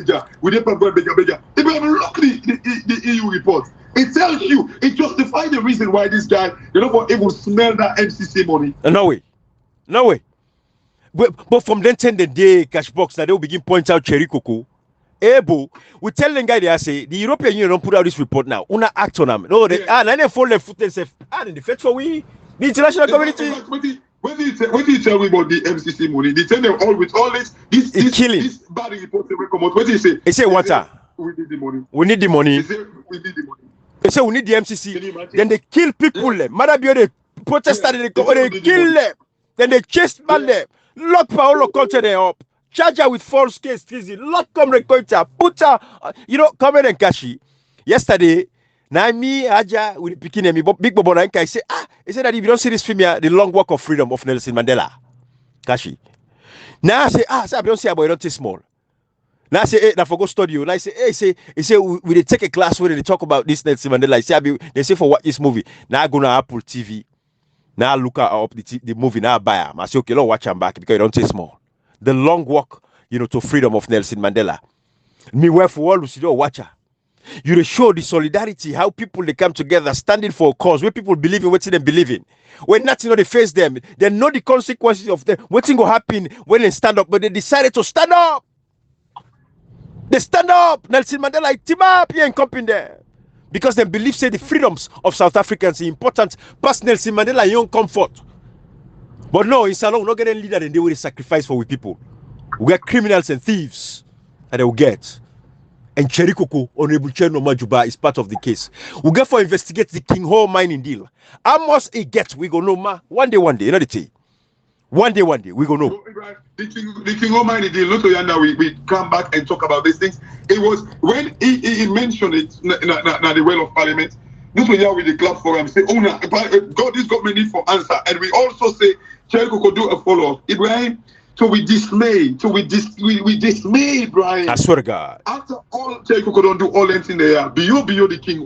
We did not go and bigger. Ibrahim, look the EU report. It tells you, it justifies the reason why this guy, it will smell that MCC money. No way. But from then the day cash box, now they will begin point out Cherry Coco. Able, we tell the guy they say the European Union don't put out this report now. Una act on them. No, they they fall their foot and say, in the fetch for we, the international community. When do you tell me about the MCC money? They tell them all with all this bad report they come out. What do you say? They say water. We need the money. We need the money. They say we need the money. They say we need the MCC. Then they kill people. Mother they protest they kill them. Then they chase man them. Lock Paolo Conte them up. Charge her with false case treason. Lock come Rekoita. Put her, come in and Kashi. Yesterday, now me, Aja, with picking me, Big Bobo Nanka, I say, he said that if you don't see this film here, The Long Walk of Freedom of Nelson Mandela. Kashi. Now I say, I don't see about it, don't small. Now I say, now for go studio. Now I say, he say, we take a class where they talk about this Nelson Mandela. I say, they say for what this movie. Now I go to Apple TV. Now I look up the movie. Now I buy them. I say, okay, let's watch them back because it don't take small. The Long Walk, to freedom of Nelson Mandela. Me where for all who see watcher. You show the solidarity, how people they come together, standing for a cause, where people believe in what they believe in. When nothing they face them, they know the consequences of them. What will happen when they stand up, but they decided to stand up. They stand up. Nelson Mandela, team up here and come in there. Because they believe, say, the freedoms of South Africans are important. Past Nelson Mandela, young comfort. But no, in Salon, we're not getting leader and they will sacrifice for we people. We get criminals and thieves that they will get. And Cherry Coco, Honorable Cherno Majuba is part of the case. We get for investigate the King Hall mining deal. How much it gets, we go know, ma. One day, you know the thing. One day, we go know. The King Hall mining deal, not yonder, we come back and talk about these things. It was when he mentioned it, na the well of parliament. This was here with the club forum. Say, God, this government need for answer. And we also say, Cherry Coco do a follow-up. Ibrahim, so we dismay, Ibrahim. I swear to God. After all, Cherry Coco don't do all anything there. Beyond the King,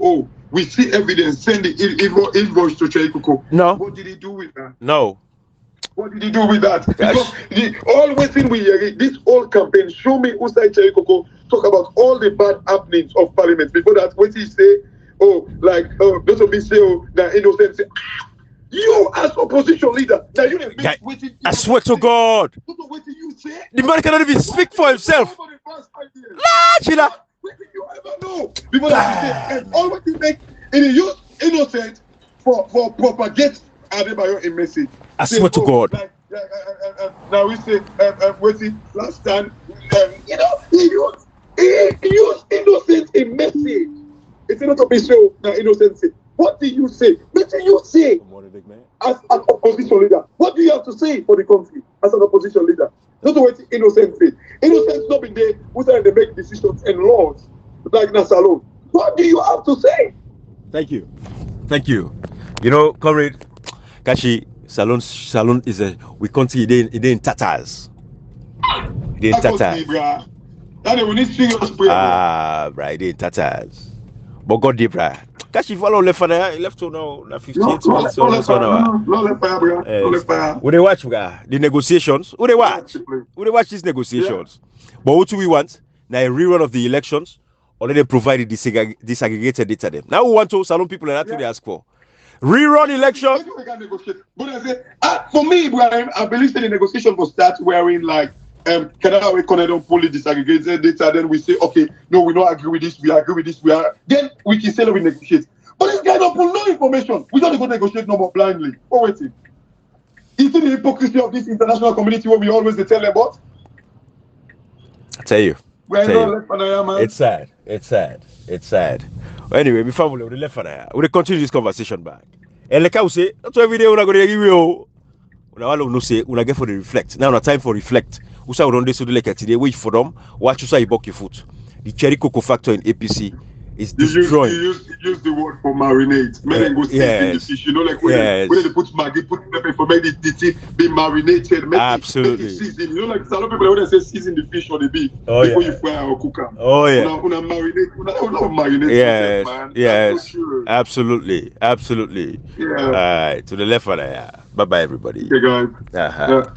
we see evidence, send the invoice to Cherry Coco. No. What did he do with that? No. What did he do with that? Because always thing we hear, this whole campaign, show me who side Cherry Coco, talk about all the bad happenings of parliament. Before that, what he say, those of me say, that innocent say, you as opposition leader, now you didn't I swear to God. What did you say? The man cannot even speak for himself. Chila. What did you ever know? People that say, and all what you make in use innocent for propagate Adebayo a message. I swear to God. Now we say, waiting last time, he used innocent a message. It's not a be so innocent. What do you say? What do you say as an opposition leader? What do you have to say for the country as an opposition leader? Not to wait innocent say. Innocence not been there who say they make decisions and laws like Nasalon. What do you have to say? Thank you. Comrade Kashi, Salon is we continue in tatters. They in tatters. We need serious prayer. Right, they in tatters. But God did, bruh. Kashi follow left for there. Left to now 58 minutes. No left fire, bro. Would they watch, bruh? The negotiations? Would they watch? Would they watch these negotiations? Yeah. But what do we want? Now a rerun of the elections, or they provide the disaggregated data them. Now we want to Salon people, and that's what they ask for. Rerun election. But I say, for me, Ibrahim, I believe that the negotiation will start wearing like Canada we don't fully disaggregated data, then we say, okay, no, we don't agree with this, we agree with this, then we can say we negotiate. But this guy don't pull no information. We don't go negotiate no more blindly. Oh, waiting. Is it the hypocrisy of this international community where we always tell them what? I tell you. It's sad. Anyway, my family will left we'll continue this conversation back. And like I will say, that's why every day we're going to give you. We'll say, we'll get for the reflect. Now, time for reflect. We say we don't do like today. Wait for them. Watch you say you buck your foot. The Cherry Coco factor in APC It's destroying. You use the word for marinate. Men go season the fish. You know, like when they put maggi, put pepper for make the thing be marinated. Make it season. You know, like some people when they say season the fish or the beef before you fry or cook them. Oh yeah. Una marinate. Yes. Man. Yes. So absolutely. Yeah. To the left of that. Bye bye, everybody. Okay, guys. Uh-huh. Yeah.